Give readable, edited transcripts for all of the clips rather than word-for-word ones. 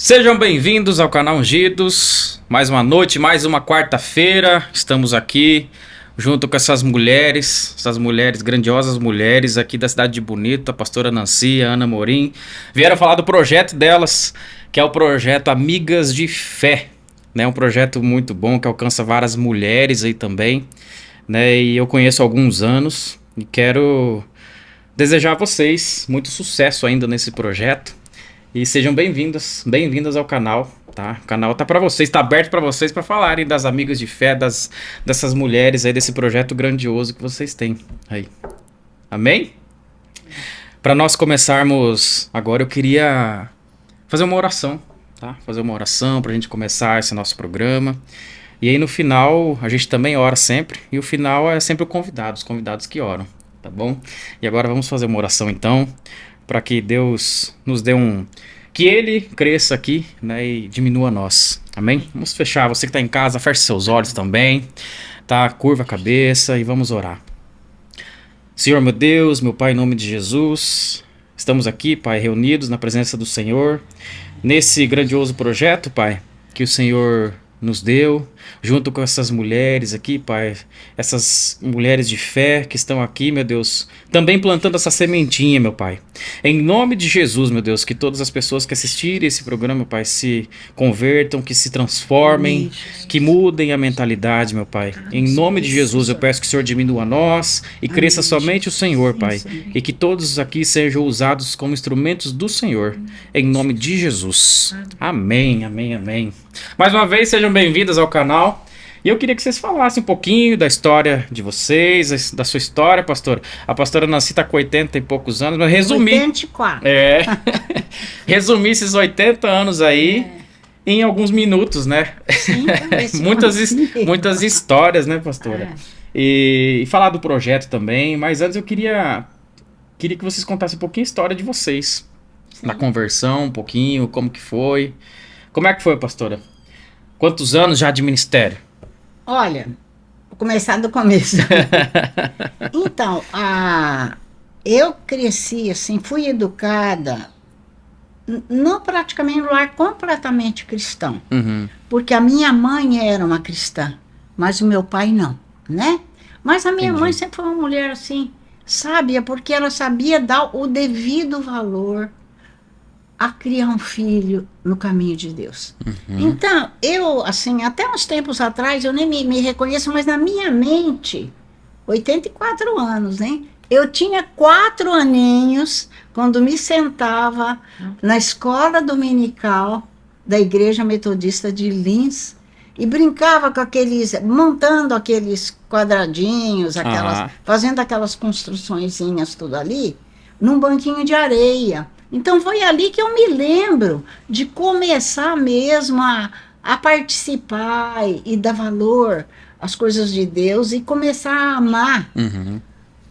Sejam bem-vindos ao canal Ungidos. Mais uma noite, mais uma quarta-feira. Estamos aqui junto com essas mulheres, grandiosas mulheres aqui da cidade de Bonito, a pastora Nancy, a Ana Morim. Vieram falar do projeto delas, que é o projeto Amigas de Fé. Um projeto muito bom que alcança várias mulheres aí também. E eu conheço há alguns anos e quero desejar a vocês muito sucesso ainda nesse projeto. E sejam bem-vindas ao canal, tá? O canal tá para vocês, tá aberto para vocês para falarem das amigas de fé, dessas mulheres aí, desse projeto grandioso que vocês têm aí. Amém? Para nós começarmos agora, eu queria fazer uma oração, tá? Fazer uma oração pra gente começar esse nosso programa. E aí no final, a gente também ora sempre, e o final é sempre os convidados que oram, tá bom? E agora vamos fazer uma oração então, para que Deus nos dê que Ele cresça aqui, e diminua nós. Amém? Vamos fechar. Você que está em casa, feche seus olhos também, tá? Curva a cabeça e vamos orar. Senhor, meu Deus, meu Pai, em nome de Jesus, estamos aqui, Pai, reunidos na presença do Senhor, nesse grandioso projeto, Pai, que o Senhor nos deu, junto com essas mulheres aqui, Pai, essas mulheres de fé que estão aqui, meu Deus, também plantando essa sementinha, meu Pai. Em nome de Jesus, meu Deus, que todas as pessoas que assistirem esse programa, Pai, se convertam, que se transformem, que mudem a mentalidade, meu Pai. Em nome de Jesus, eu peço que o Senhor diminua a nós e cresça somente o Senhor, Pai, e que todos aqui sejam usados como instrumentos do Senhor, em nome de Jesus. Amém, amém, amém. Mais uma vez, sejam bem-vindas ao canal. E eu queria que vocês falassem um pouquinho da história de vocês, da sua história, pastora. A pastora Nancy está com 80 e poucos anos, mas resumir... 84. Resumir esses 80 anos aí em alguns minutos, né? Sim, muitas histórias, né, pastora? E falar do projeto também, mas antes eu queria que vocês contassem um pouquinho a história de vocês. Sim. Da conversão, um pouquinho, como que foi. Como é que foi, pastora? Quantos anos já de ministério? Olha, vou começar do começo. Então, eu cresci assim, fui educada, não praticamente no lar completamente cristão. Uhum. Porque a minha mãe era uma cristã, mas o meu pai não, né? Mas a minha mãe sempre foi uma mulher assim, sábia, porque ela sabia dar o devido valor a criar um filho no caminho de Deus. Uhum. Então, eu, assim, até uns tempos atrás, eu nem me reconheço, mas na minha mente, 84 anos, hein? Eu tinha 4 aninhos quando me sentava na escola dominical da Igreja Metodista de Lins e brincava com montando aqueles quadradinhos, fazendo aquelas construçõezinhas tudo ali, num banquinho de areia. Então foi ali que eu me lembro de começar mesmo a participar e dar valor às coisas de Deus e começar a amar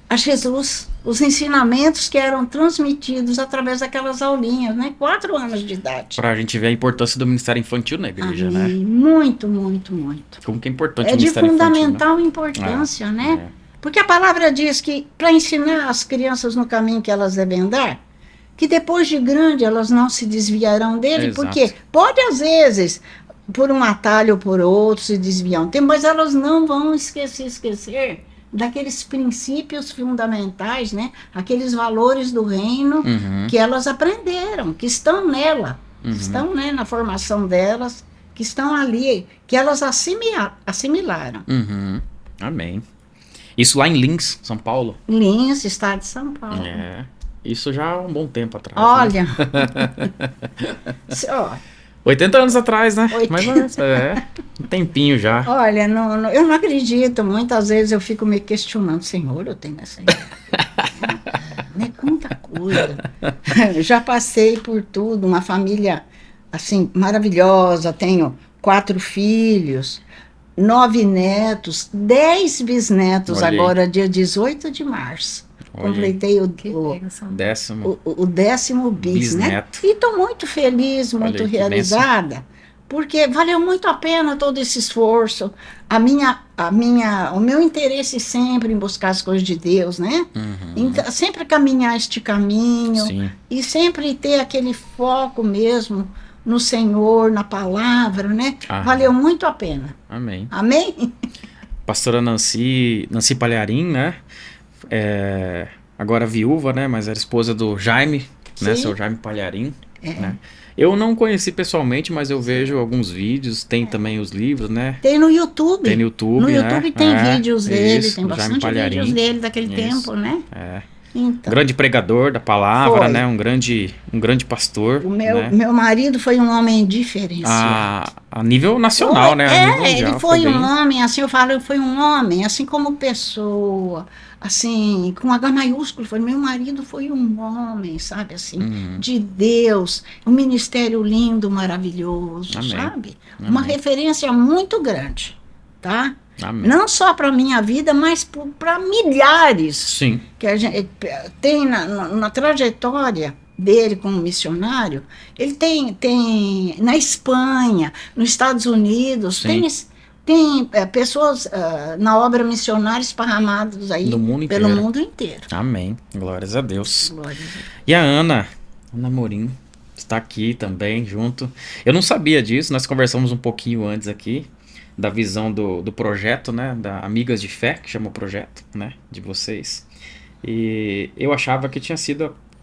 a Jesus, os ensinamentos que eram transmitidos através daquelas aulinhas, 4 anos de idade. Pra gente ver a importância do ministério infantil na igreja, né? Muito, muito, muito. Como que é importante o ministério infantil. É de fundamental importância, né? Porque a palavra diz que para ensinar as crianças no caminho que elas devem andar, que depois de grande elas não se desviarão dele. Exato. Porque pode às vezes, por um atalho ou por outro, se desviar um tempo, mas elas não vão esquecer daqueles princípios fundamentais, aqueles valores do reino que elas aprenderam, que estão nela, que estão na formação delas, que estão ali, que elas assimilaram. Amém. Isso lá em Lins, São Paulo? Lins, estado de São Paulo. Isso já há um bom tempo atrás. Olha. 80 anos atrás, né? 80. Mas um tempinho já. Olha, eu não acredito. Muitas vezes eu fico me questionando. Senhor, eu tenho essa ideia. Quanta coisa. Já passei por tudo. Uma família, assim, maravilhosa. Tenho 4 filhos, 9 netos, 10 bisnetos. Olhei. Agora, dia 18 de março. Completei o 10º bisneto. E estou muito feliz, muito realizada, porque valeu muito a pena todo esse esforço, o meu interesse sempre em buscar as coisas de Deus, Então, sempre caminhar este caminho. Sim. E sempre ter aquele foco mesmo no Senhor, na palavra, né? Ah, Valeu muito a pena. amém. Amém? Pastora Nancy Palharim, né? Agora viúva, né? Mas era esposa do Jaime, né? Sim. Seu Jaime Palharim, né? Eu não conheci pessoalmente, mas eu vejo alguns vídeos, tem também os livros, né? Tem no YouTube. Tem no YouTube, No né? YouTube tem vídeos dele, Isso, tem do Jaime bastante vídeos Palharim. dele daquele Isso. tempo, né? É. Então, Grande pregador da palavra, foi. né? Um grande pastor, O meu, né? meu marido foi um homem diferenciado. A nível nacional, né? A nível Ele mundial, foi um bem... homem, assim, eu falo, ele foi um homem, assim como pessoa, assim, com H maiúsculo, foi, meu marido foi um homem, sabe, assim, de Deus, um ministério lindo, maravilhoso, Amém. sabe? Amém. Uma referência muito grande, tá? Amém. Não só para a minha vida, mas para milhares Sim. que a gente tem na trajetória dele como missionário. Ele tem na Espanha, nos Estados Unidos, Sim. tem pessoas na obra missionária esparramadas aí Do mundo pelo inteiro. mundo inteiro. Amém. Glórias a Deus. Glória a Deus. E a Ana Morim, está aqui também junto. Eu não sabia disso, nós conversamos um pouquinho antes aqui da visão do projeto, né? Da Amigas de Fé, que chama o projeto, né? De vocês. E eu achava que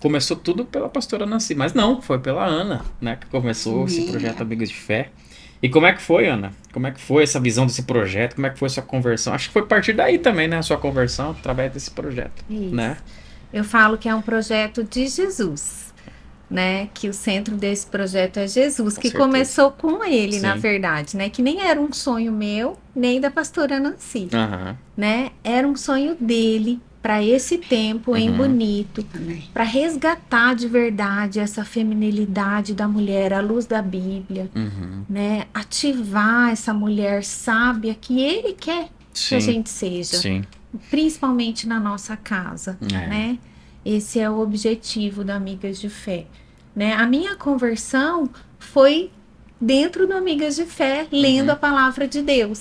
começou tudo pela pastora Nancy, mas não, foi pela Ana, né? Que começou esse projeto Amigas de Fé. E como é que foi, Ana? Como é que foi essa visão desse projeto? Como é que foi a sua conversão? Acho que foi a partir daí também, né? A sua conversão através desse projeto, Isso. né? Eu falo que é um projeto de Jesus, né? Que o centro desse projeto é Jesus, Com que certeza. começou com ele, Sim. na verdade, né? Que nem era um sonho meu, nem da pastora Nancy, Aham. né? Era um sonho dele para esse tempo em Bonito, Amém. para resgatar de verdade essa feminilidade da mulher à luz da Bíblia, Uhum. né? Ativar essa mulher sábia que ele quer que a Sim. gente seja, Sim. principalmente na nossa casa, É. né? Esse é o objetivo da Amigas de Fé, né? A minha conversão foi dentro do Amigas de Fé, lendo a palavra de Deus,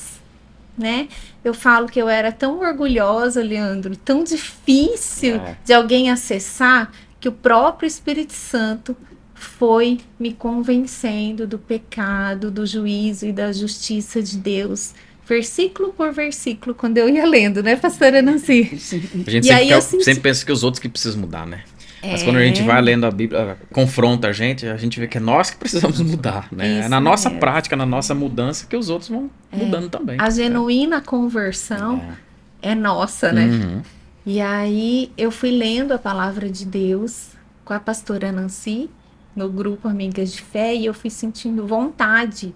né? Eu falo que eu era tão orgulhosa, Leandro, tão difícil É. de alguém acessar, que o próprio Espírito Santo foi me convencendo do pecado, do juízo e da justiça de Deus, versículo por versículo, quando eu ia lendo, né, pastora Nancy? A gente E aí eu sempre senti- pensa que os outros que precisam mudar, né? Mas quando a gente vai lendo a Bíblia, confronta a gente vê que é nós que precisamos mudar, né? É Isso na nossa mesmo. prática, na nossa mudança que os outros vão mudando também. A genuína conversão é nossa, né? Uhum. E aí eu fui lendo a palavra de Deus com a pastora Nancy, no grupo Amigas de Fé, e eu fui sentindo vontade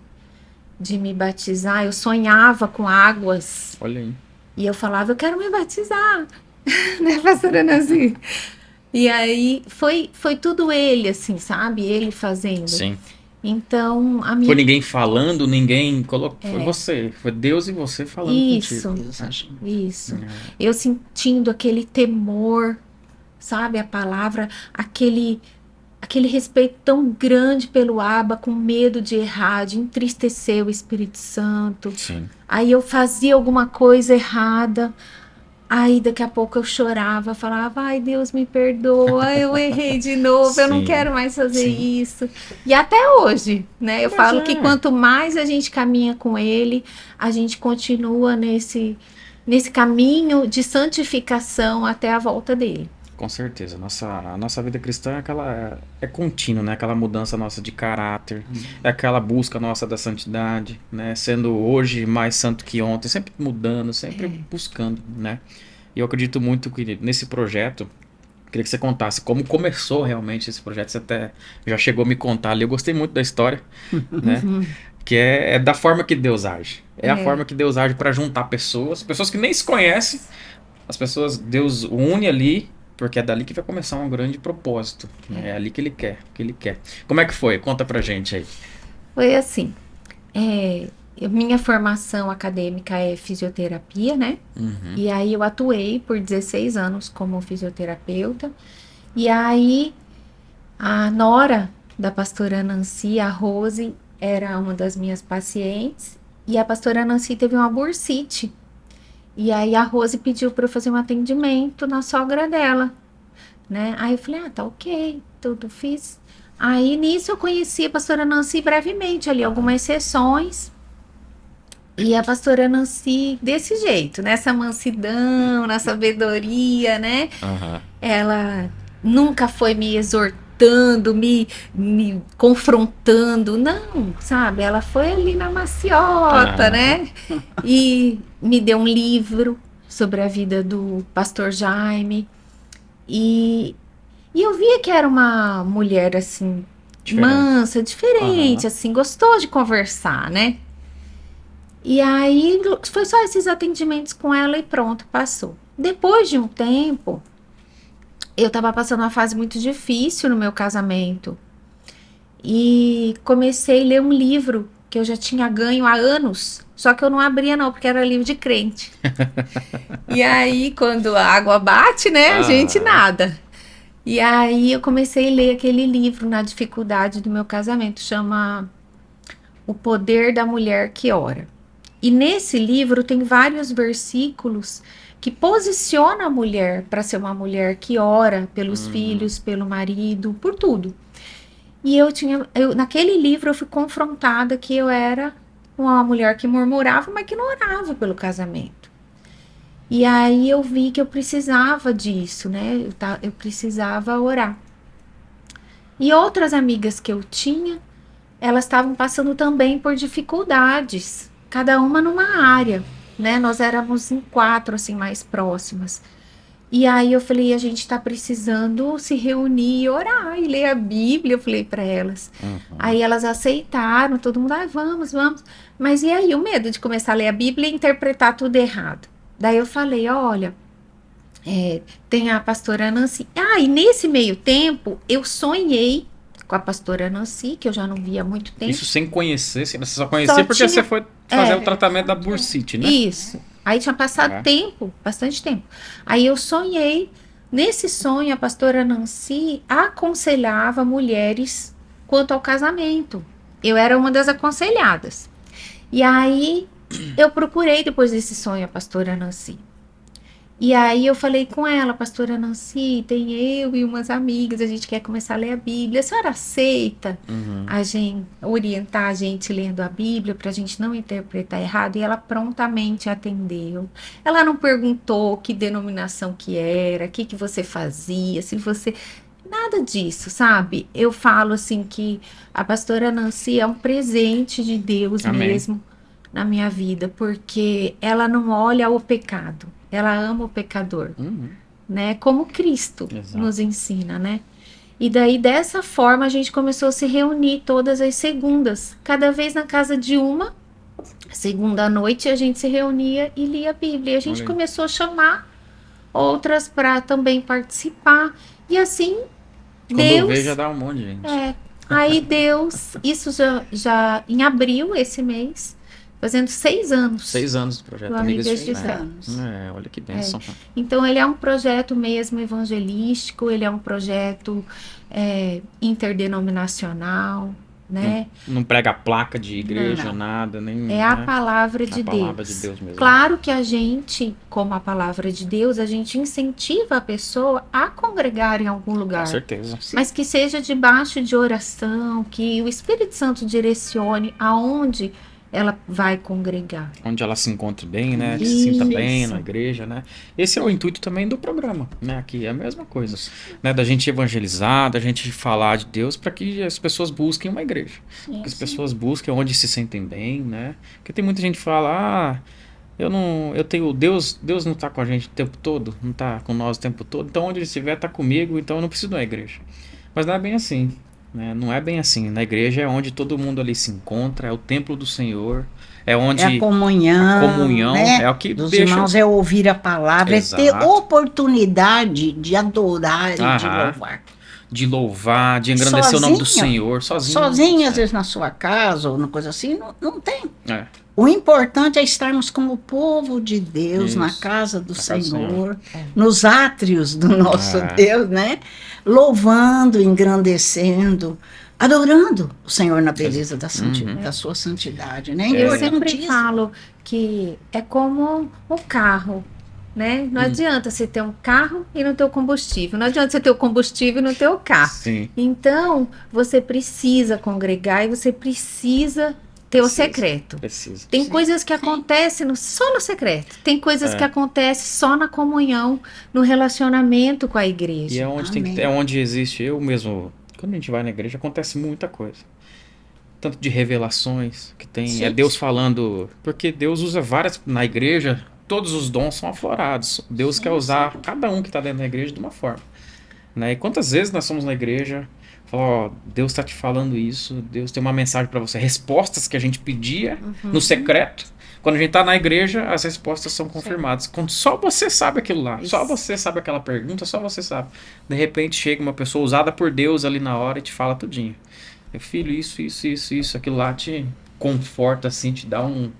de me batizar. Eu sonhava com águas Olha aí. e eu falava, eu quero me batizar, né, pastora Nancy? E aí foi tudo ele, assim, sabe? Ele fazendo. Sim. Então, a minha... Foi ninguém falando, ninguém colocou. Foi você. Foi Deus e você falando Isso. contigo. Deus ajuda. Isso. É. Eu sentindo aquele temor, sabe? A palavra, aquele respeito tão grande pelo Abba, com medo de errar, de entristecer o Espírito Santo. Sim. Aí eu fazia alguma coisa errada. Aí daqui a pouco eu chorava, falava, ai Deus me perdoa, eu errei de novo, eu não Sim. quero mais fazer Sim. isso. E até hoje, né? Eu Mas falo é. que quanto mais a gente caminha com ele, a gente continua nesse caminho de santificação até a volta dele. Com certeza. A nossa vida cristã é contínua, né? Aquela mudança nossa de caráter, é aquela busca nossa da santidade, né? Sendo hoje mais santo que ontem, sempre mudando, sempre buscando, né? E eu acredito muito que nesse projeto, queria que você contasse como começou realmente esse projeto. Você até já chegou a me contar ali. Eu gostei muito da história, né? Que é da forma que Deus age. É a forma que Deus age para juntar pessoas que nem se conhecem. As pessoas, Deus une ali, porque é dali que vai começar um grande propósito. Né? É ali que ele quer, Como é que foi? Conta pra gente aí. Foi assim, minha formação acadêmica é fisioterapia, né? Uhum. E aí eu atuei por 16 anos como fisioterapeuta. E aí a nora da pastora Nancy, a Rose, era uma das minhas pacientes. E a pastora Nancy teve uma bursite. E aí a Rose pediu para eu fazer um atendimento na sogra dela, né? Aí eu falei, tá ok, tudo fiz. Aí nisso eu conheci a pastora Nancy brevemente ali, algumas sessões. E a pastora Nancy desse jeito, nessa mansidão, na sabedoria, né? Aham. Ela nunca foi me exortando, me confrontando, não, sabe? Ela foi ali na maciota, Aham. né? E me deu um livro sobre a vida do pastor Jaime. E, e eu via que era uma mulher assim, Diferente. mansa, diferente, Aham. assim, gostou de conversar, né? E aí foi só esses atendimentos com ela e pronto, passou. Depois de um tempo, eu estava passando uma fase muito difícil no meu casamento e comecei a ler um livro que eu já tinha ganho há anos, só que eu não abria não, porque era livro de crente. E aí, quando a água bate, né, a gente Aham. nada. E aí eu comecei a ler aquele livro na dificuldade do meu casamento, chama O Poder da Mulher que Ora. E nesse livro tem vários versículos que posicionam a mulher para ser uma mulher que ora pelos filhos, pelo marido, por tudo. E naquele livro eu fui confrontada que eu era uma mulher que murmurava, mas que não orava pelo casamento. E aí eu vi que eu precisava disso, né? Eu precisava orar. E outras amigas que eu tinha, elas estavam passando também por dificuldades, cada uma numa área, né? Nós éramos em 4, assim, mais próximas. E aí eu falei, a gente tá precisando se reunir e orar e ler a Bíblia, eu falei para elas. Aí elas aceitaram, todo mundo, vamos, vamos. Mas e aí o medo de começar a ler a Bíblia e interpretar tudo errado? Daí eu falei, olha, tem a pastora Nancy. E nesse meio tempo, eu sonhei com a pastora Nancy, que eu já não via há muito tempo. Isso sem conhecer, você só conhecia porque você foi fazer o tratamento da bursite, né? Isso. Aí tinha passado tempo, bastante tempo. Aí eu sonhei. Nesse sonho, a pastora Nancy aconselhava mulheres quanto ao casamento. Eu era uma das aconselhadas. E aí eu procurei depois desse sonho a pastora Nancy. E aí eu falei com ela, pastora Nancy, tem eu e umas amigas, a gente quer começar a ler a Bíblia. A senhora aceita a gente orientar a gente lendo a Bíblia para a gente não interpretar errado? E ela prontamente atendeu. Ela não perguntou que denominação que era, o que você fazia, se você... Nada disso, sabe? Eu falo assim que a pastora Nancy é um presente de Deus mesmo na minha vida, porque ela não olha o pecado, ela ama o pecador, né? Como Cristo nos ensina, né? E daí, dessa forma, a gente começou a se reunir todas as segundas, cada vez na casa de uma. Segunda noite a gente se reunia e lia a Bíblia. E a gente começou a chamar outras para também participar. E assim, quando Deus... eu vejo, já dá um monte de gente. Aí Deus, isso já em abril, esse mês, fazendo 6 anos. 6 anos do projeto Amigas de Fé. anos. Olha que bênção. Então ele é um projeto mesmo evangelístico, ele é um projeto interdenominacional, né? Não prega placa de igreja, nada, nem. É a palavra de a Deus. palavra de Deus mesmo. Claro que a gente, como a palavra de Deus, a gente incentiva a pessoa a congregar em algum lugar. Com certeza. Mas que seja debaixo de oração, que o Espírito Santo direcione aonde ela vai congregar. Onde ela se encontre bem, né? Que se Isso. sinta bem na igreja, né? Esse é o intuito também do programa, né? Aqui é a mesma coisa, né? Da gente evangelizar, da gente falar de Deus para que as pessoas busquem uma igreja. Que as pessoas busquem onde se sentem bem, né? Porque tem muita gente que fala, eu tenho Deus não tá com a gente o tempo todo, não tá com nós o tempo todo, então onde ele estiver tá comigo, então eu não preciso de uma igreja. Mas não é bem assim. Não é bem assim. Na igreja é onde todo mundo ali se encontra, é o templo do Senhor, é onde a comunhão, né? É o que dos deixa... irmãos, é ouvir a palavra, Exato. É ter oportunidade de adorar e de louvar. De louvar, de engrandecer o nome do Senhor, sozinho às vezes na sua casa ou uma coisa assim, não tem. É. O importante é estarmos como o povo de Deus, na casa do Senhor, nos átrios do nosso Deus, né? Louvando, engrandecendo, adorando o Senhor na beleza da sua santidade, né? Eu sempre falo que é como um carro. né? Não adianta você ter um carro e não ter o combustível. Não adianta você ter o combustível e não ter o carro. Sim. Então, você precisa congregar e você precisa ter o secreto. Precisa. Tem coisas que acontecem só no secreto. Tem coisas que acontecem só na comunhão, no relacionamento com a igreja. E é onde tem que ter, é onde existe, eu mesmo, quando a gente vai na igreja, acontece muita coisa. Tanto de revelações que tem, Sim. é Deus falando, porque Deus usa várias, na igreja, todos os dons são aflorados. Deus quer usar cada um que está dentro da igreja de uma forma. Né? E quantas vezes nós somos na igreja, ó, Deus está te falando isso, Deus tem uma mensagem para você, respostas que a gente pedia no secreto. Quando a gente está na igreja, as respostas são confirmadas. Quando só você sabe aquilo lá, só você sabe aquela pergunta, só você sabe. De repente chega uma pessoa usada por Deus ali na hora e te fala tudinho. Meu filho, isso, aquilo lá te conforta, assim, te dá um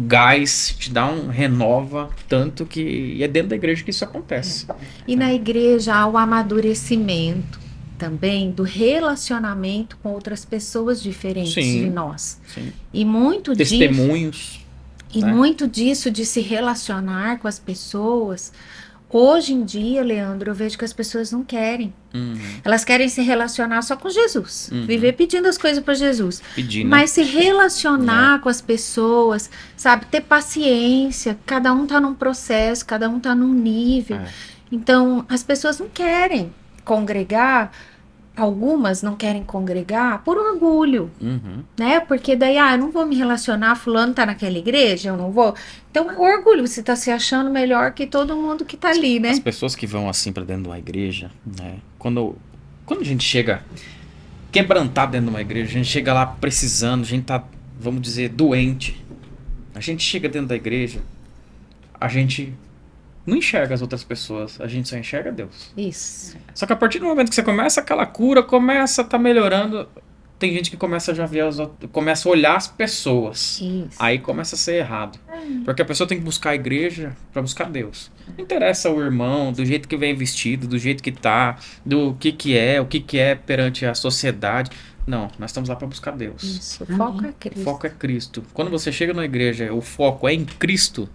gás, te dá um renova, tanto que e é dentro da igreja que isso acontece. E na igreja há o amadurecimento também do relacionamento com outras pessoas diferentes de nós. Sim. E muito Testemunhos. Muito disso de se relacionar com as pessoas. Hoje em dia, Leandro, eu vejo que as pessoas não querem. Elas querem se relacionar só com Jesus. Viver pedindo as coisas para Jesus. Mas se relacionar com as pessoas, sabe? Ter paciência. Cada um tá num processo, cada um tá num nível. Então, as pessoas não querem congregar. Algumas não querem congregar por orgulho, né? Porque daí, eu não vou me relacionar, fulano tá naquela igreja, eu não vou. Então é orgulho, você tá se achando melhor que todo mundo que tá ali, né? As pessoas que vão assim pra dentro de uma igreja, né? Quando a gente chega quebrantado dentro de uma igreja, a gente chega lá precisando, a gente tá, vamos dizer, doente. A gente chega dentro da igreja, a gente não enxerga as outras pessoas, a gente só enxerga Deus. Isso. Só que a partir do momento que você começa aquela cura, começa a tá melhorando, tem gente que começa a já ver começa a olhar as pessoas. Isso. Aí começa a ser errado. Porque a pessoa tem que buscar a igreja para buscar Deus. Não interessa o irmão, do jeito que vem vestido, do jeito que tá, do que é, o que é perante a sociedade. Não, nós estamos lá para buscar Deus. Isso. O foco é Cristo. O foco é Cristo. Quando você chega na igreja, o foco é em Cristo.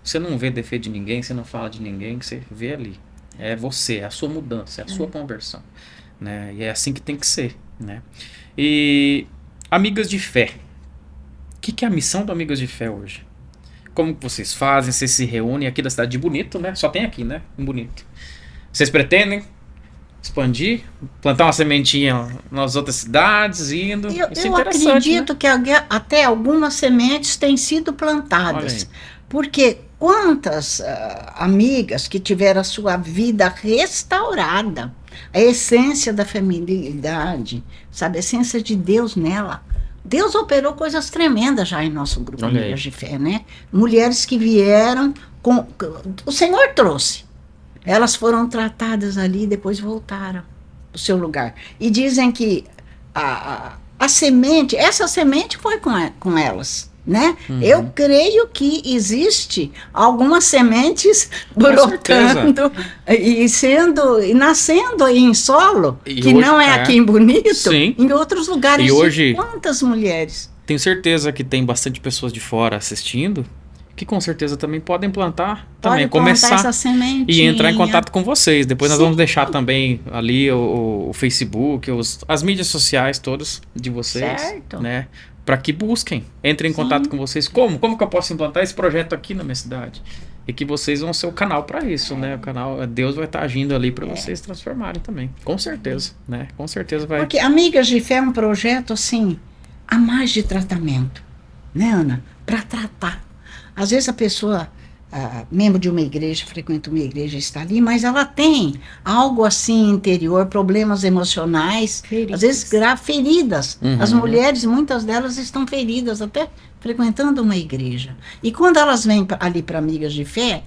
Você não vê defeito de ninguém, você não fala de ninguém, que você vê ali. É você, é a sua mudança, é a sua conversão. Né? E é assim que tem que ser. Né? E Amigas de Fé. O que é a missão do Amigas de Fé hoje? Como que vocês fazem? Vocês se reúnem aqui da cidade de Bonito, né? Só tem aqui, né? Em Bonito. Vocês pretendem expandir? Plantar uma sementinha nas outras cidades, indo? Eu interessante, acredito, né? que até algumas sementes têm sido plantadas. Porque quantas amigas que tiveram a sua vida restaurada, a essência da feminilidade, sabe, a essência de Deus nela. Deus operou coisas tremendas já em nosso grupo de Amigas de Fé, né? Mulheres que vieram, o Senhor trouxe. Elas foram tratadas ali e depois voltaram para o seu lugar. E dizem que a semente, essa semente foi com elas. Né? Eu creio que existe algumas sementes brotando e nascendo aí em solo, que hoje, não é aqui em Bonito, sim, em outros lugares. E hoje, quantas mulheres? Tenho certeza que tem bastante pessoas de fora assistindo, que com certeza também podem plantar, também começar essa sementinha e entrar em contato com vocês. Depois nós vamos deixar também ali o Facebook, as mídias sociais todas de vocês, certo, né? Para que busquem, entrem em contato com vocês. Como que eu posso implantar esse projeto aqui na minha cidade? E que vocês vão ser o canal para isso, né? O canal, Deus vai estar agindo ali para vocês transformarem também. Com certeza, né? Com certeza vai. Porque Amigas de Fé é um projeto assim, a mais de tratamento, né, Ana? Para tratar. Às vezes a pessoa, membro de uma igreja, frequenta uma igreja, está ali, mas ela tem algo assim interior, problemas emocionais, às vezes feridas. As mulheres, muitas delas estão feridas, até frequentando uma igreja. E quando elas vêm ali para Amigas de Fé,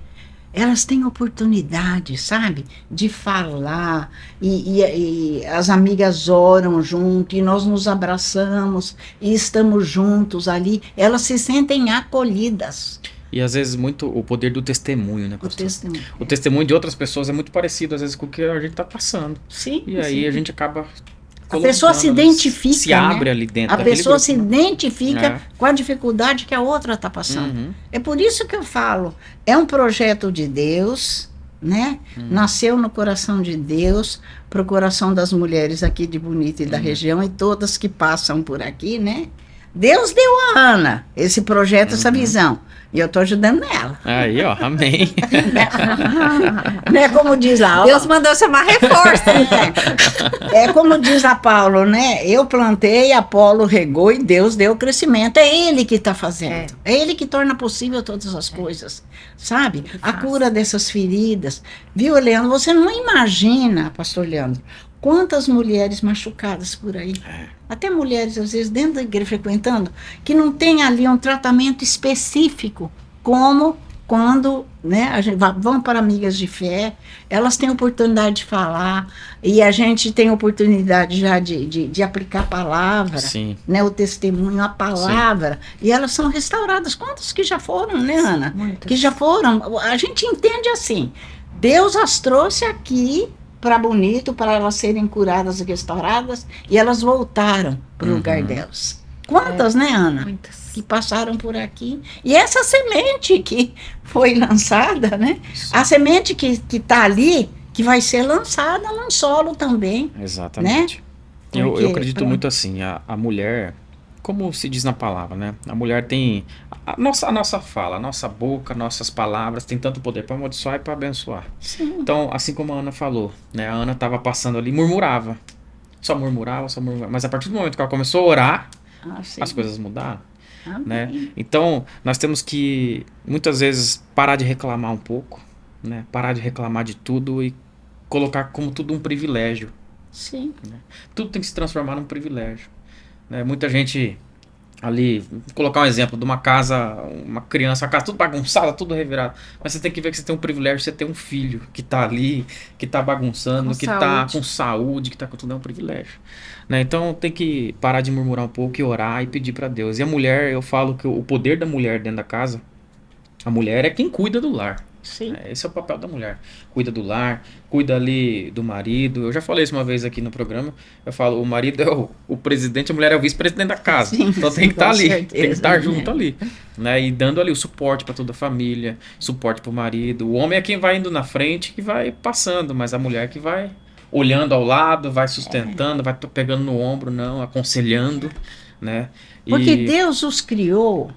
elas têm oportunidade, sabe, de falar, e as amigas oram junto, e nós nos abraçamos, e estamos juntos ali, elas se sentem acolhidas. E às vezes muito o poder do testemunho, né, pastor? O testemunho de outras pessoas é muito parecido, às vezes, com o que a gente está passando. Sim. E aí a gente acaba A pessoa se identifica, se abre ali dentro A daquele pessoa grupo, se né? identifica com a dificuldade que a outra está passando. Uhum. É por isso que eu falo, é um projeto de Deus, né? Nasceu no coração de Deus, para o coração das mulheres aqui de Bonito e da região, e todas que passam por aqui, né? Deus deu a Ana esse projeto, essa visão. E eu estou ajudando ela. Aí, ó, amém. Né? Como diz lá. Deus mandou chamar reforço. É como diz a Paulo, né? Eu plantei, Apolo regou e Deus deu o crescimento. É Ele que está fazendo. É Ele que torna possível todas as coisas. Sabe? A cura dessas feridas. Viu, Leandro? Você não imagina, pastor Leandro, quantas mulheres machucadas por aí. Até mulheres, às vezes, dentro da igreja frequentando, que não tem ali um tratamento específico, como quando, né, a gente vão para amigas de fé, elas têm oportunidade de falar, e a gente tem oportunidade já de aplicar a palavra, Sim. né, o testemunho, a palavra, e elas são restauradas. Quantas que já foram, né, Ana? Muitas. Que já foram. A gente entende assim, Deus as trouxe aqui para Bonito, para elas serem curadas e restauradas, e elas voltaram para o lugar delas. Quantas, né, Ana? Muitas. Que passaram por aqui. E essa semente que foi lançada, né? A semente que está ali, que vai ser lançada num solo também. Exatamente. Né? Eu Porque, acredito pronto. muito assim, a mulher, como se diz na palavra, né? A mulher tem a nossa fala, a nossa boca, nossas palavras, tem tanto poder para amaldiçoar e para abençoar. Sim. Então, assim como a Ana falou, né? A Ana estava passando ali, murmurava. Só murmurava, só murmurava. Mas a partir do momento que ela começou a orar, Sim. as coisas mudaram. Amém. Né? Então, nós temos que, muitas vezes, parar de reclamar um pouco, né? Parar de reclamar de tudo e colocar como tudo um privilégio. Sim. Tudo tem que se transformar num privilégio. Né? Muita gente ali, vou colocar um exemplo de uma casa, uma criança, a casa tudo bagunçada, tudo revirado. Mas você tem que ver que você tem um privilégio, você tem um filho que tá ali, que tá bagunçando, Com que tá saúde. com saúde, que tá com tudo, é um privilégio. Né? Então tem que parar de murmurar um pouco e orar e pedir para Deus. E a mulher, eu falo que o poder da mulher dentro da casa, a mulher é quem cuida do lar. Sim. Esse é o papel da mulher. Cuida do lar, cuida ali do marido. Eu já falei isso uma vez aqui no programa. Eu falo, o marido é o presidente, a mulher é o vice-presidente da casa. Sim, então tem que estar com ali, certeza, tem que estar né? junto ali. Né? E dando ali o suporte para toda a família, suporte para o marido. O homem é quem vai indo na frente, que vai passando, mas a mulher que vai olhando ao lado, vai sustentando, vai pegando no ombro, não, aconselhando. Né? Porque Deus os criou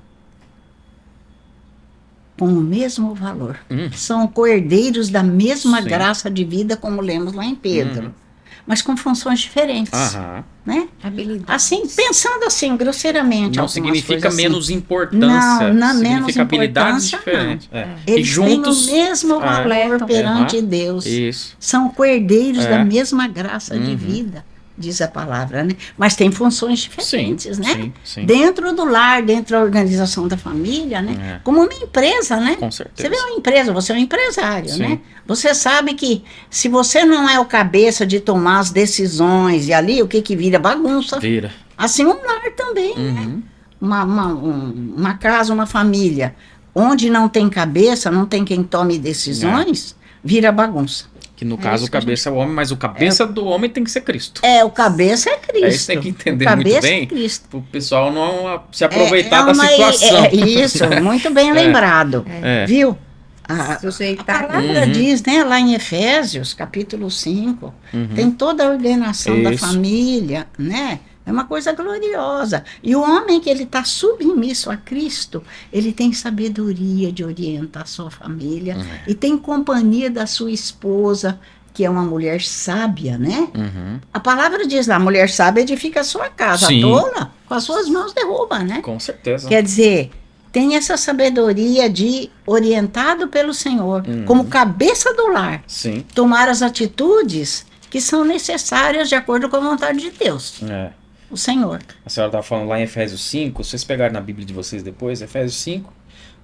com o mesmo valor. São cordeiros da mesma Sim. graça de vida, como lemos lá em Pedro. Mas com funções diferentes. Aham. Né? Habilidade. Assim, pensando assim, grosseiramente. Não algumas significa coisas assim. menos importância. Não, menos significa habilidades importância, diferentes. não. É. Eles E juntos. têm o mesmo valor completam. perante Deus. Isso. São cordeiros É. da mesma graça de Uhum. vida, diz a palavra, né? Mas tem funções Sim, diferentes, né? sim, sim. Dentro do lar, dentro da organização da família, né? É. Como uma empresa, né? Com Você certeza. vê uma empresa, você é um empresário, Sim. né? Você sabe que se você não é o cabeça de tomar as decisões e ali, o que que vira? Bagunça. Vira. Assim um lar também, né? Uhum. Uma casa, uma família, onde não tem cabeça, não tem quem tome decisões, vira bagunça. Que no caso isso o que a cabeça é o homem, mas o cabeça do homem tem que ser Cristo. O cabeça é Cristo. É isso que tem que entender o cabeça muito bem. É Cristo. Para o pessoal não se aproveitar da uma- situação. isso, muito bem lembrado. É. Viu? A Sujeitar. palavra diz, né, lá em Efésios, capítulo 5, tem toda a ordenação da Isso. família, né? É uma coisa gloriosa. E o homem que ele está submisso a Cristo, ele tem sabedoria de orientar a sua família e tem companhia da sua esposa, que é uma mulher sábia, né? Uhum. A palavra diz lá, mulher sábia edifica a sua casa, Sim. a tola, com as suas mãos derruba, né? Com certeza. Quer dizer, tem essa sabedoria de, orientado pelo Senhor, como cabeça do lar, Sim. tomar as atitudes que são necessárias de acordo com a vontade de Deus, É. o Senhor. A senhora estava falando lá em Efésios 5, se vocês pegarem na Bíblia de vocês depois, Efésios 5,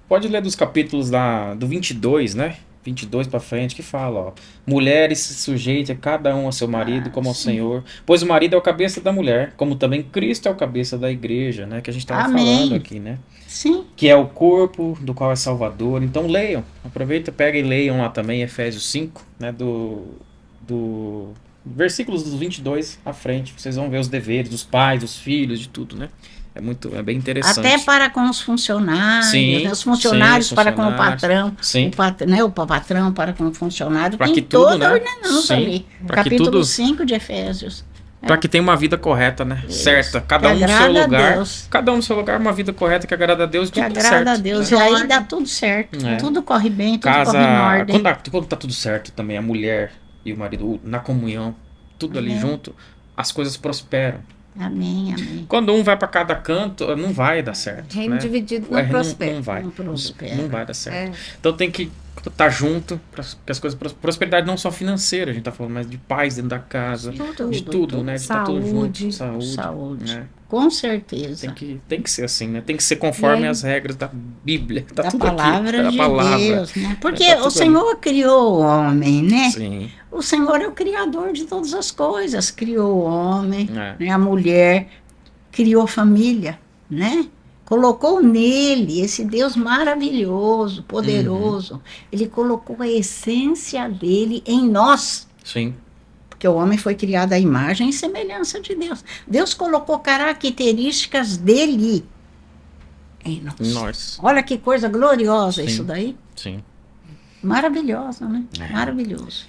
pode ler dos capítulos lá do 22, né? 22 para frente, que fala, ó, mulheres se sujeitem a cada um ao seu marido como ao Senhor, pois o marido é o cabeça da mulher, como também Cristo é o cabeça da igreja, né? Que a gente estava Amém. falando aqui, né? Sim, Que é o corpo do qual é Salvador. Então leiam, aproveita, pega e leiam lá também Efésios 5, né? Do Versículos dos 22 à frente, vocês vão ver os deveres dos pais, dos filhos, de tudo, né? É bem interessante. Até para com os funcionários, Sim, né? Os funcionários sim, para com o funcionários. patrão, Sim. né? O patrão para com o funcionário, Pra tem que tudo, toda a né? ordenança Sim, ali. pra que Capítulo tudo- 5 de Efésios. Para que tenha uma vida correta, né? Isso. Certa. Cada Que um no seu agrada a lugar. Deus. Cada um no seu lugar, uma vida correta que agrada a Deus e Que tudo agrada certo. a Deus. né? E aí dá tudo certo. É. Tudo corre bem, tudo Casa. corre em ordem. Quando tá tudo certo também, a mulher e o marido na comunhão, tudo ali Amém. junto, as coisas prosperam. Amém, amém. Quando um vai para cada canto, não vai dar certo. Reino né? dividido É, não prospera. Não vai. Não prospera. Não vai dar certo. É. Então tem que estar junto para que as coisas prosperidade não só financeira, a gente tá falando, mas de paz dentro da casa, de tudo, né? De estar tudo junto, Saúde. né? Com certeza. Tem que ser assim, né? Tem que ser conforme E aí? as regras da Bíblia. Tá Da tudo palavra aqui, de da palavra. Deus, né? Porque Tá tudo o Senhor criou o homem, né? Sim. O Senhor é o criador de todas as coisas. Criou o homem, É. né? A mulher, criou a família, né? Colocou nele esse Deus maravilhoso, poderoso. Uhum. Ele colocou a essência dele em nós. Sim. Porque o homem foi criado à imagem e semelhança de Deus. Deus colocou características dele em nós. Nós. Olha que coisa gloriosa Sim. isso daí. Sim. Maravilhosa, né? É. Maravilhoso.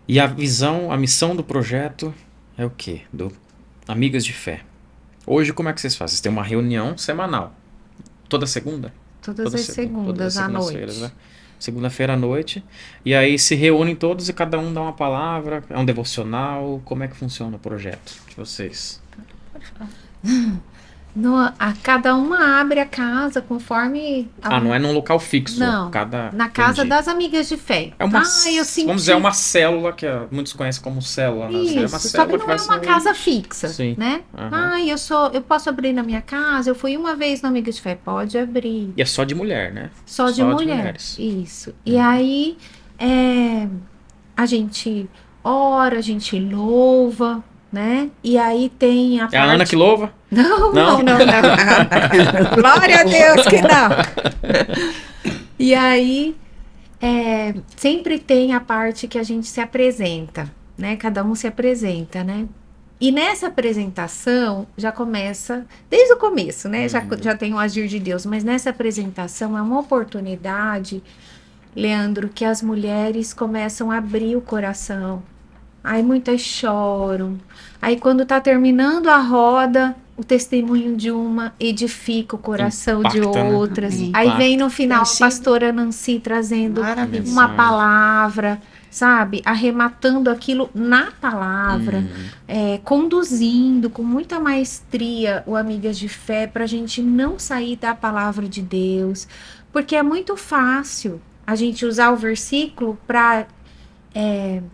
E a visão, a missão do projeto é o quê? Do Amigas de Fé. Hoje, como é que vocês fazem? Vocês têm uma reunião semanal. Toda segunda? Todas as segundas à segundas-feiras, noite. né? Segunda-feira à noite. E aí se reúnem todos e cada um dá uma palavra. É um devocional. Como é que funciona o projeto de vocês? Cada uma abre a casa conforme. Não é num local fixo. Não, na casa Entendi. das amigas de fé. É uma, eu senti. vamos dizer, é uma célula que muitos conhecem como célula. Né? É uma Isso, só célula que não vai é uma ser- casa fixa, Sim. né? Aham. Eu posso abrir na minha casa. Eu fui uma vez na Amiga de Fé, pode abrir. E é só de mulher, né? Só de só de mulher. mulheres. Isso. E aí a gente ora, a gente louva, né? E aí tem a É a Ana que louva? Não. Não? Glória a Deus que não. E aí, sempre tem a parte que a gente se apresenta, né? Cada um se apresenta, né? E nessa apresentação já começa, desde o começo, né? Já tem o agir de Deus, mas nessa apresentação é uma oportunidade, Leandro, que as mulheres começam a abrir o coração. Aí muitas choram. Aí quando tá terminando a roda, o testemunho de uma edifica o coração de Impacta, né? outras. Impacta. Aí vem no final Tem a sido pastora Nancy trazendo maravilhoso. uma palavra, sabe? Arrematando aquilo na palavra, conduzindo com muita maestria o Amigas de Fé para a gente não sair da palavra de Deus, porque é muito fácil a gente usar o versículo para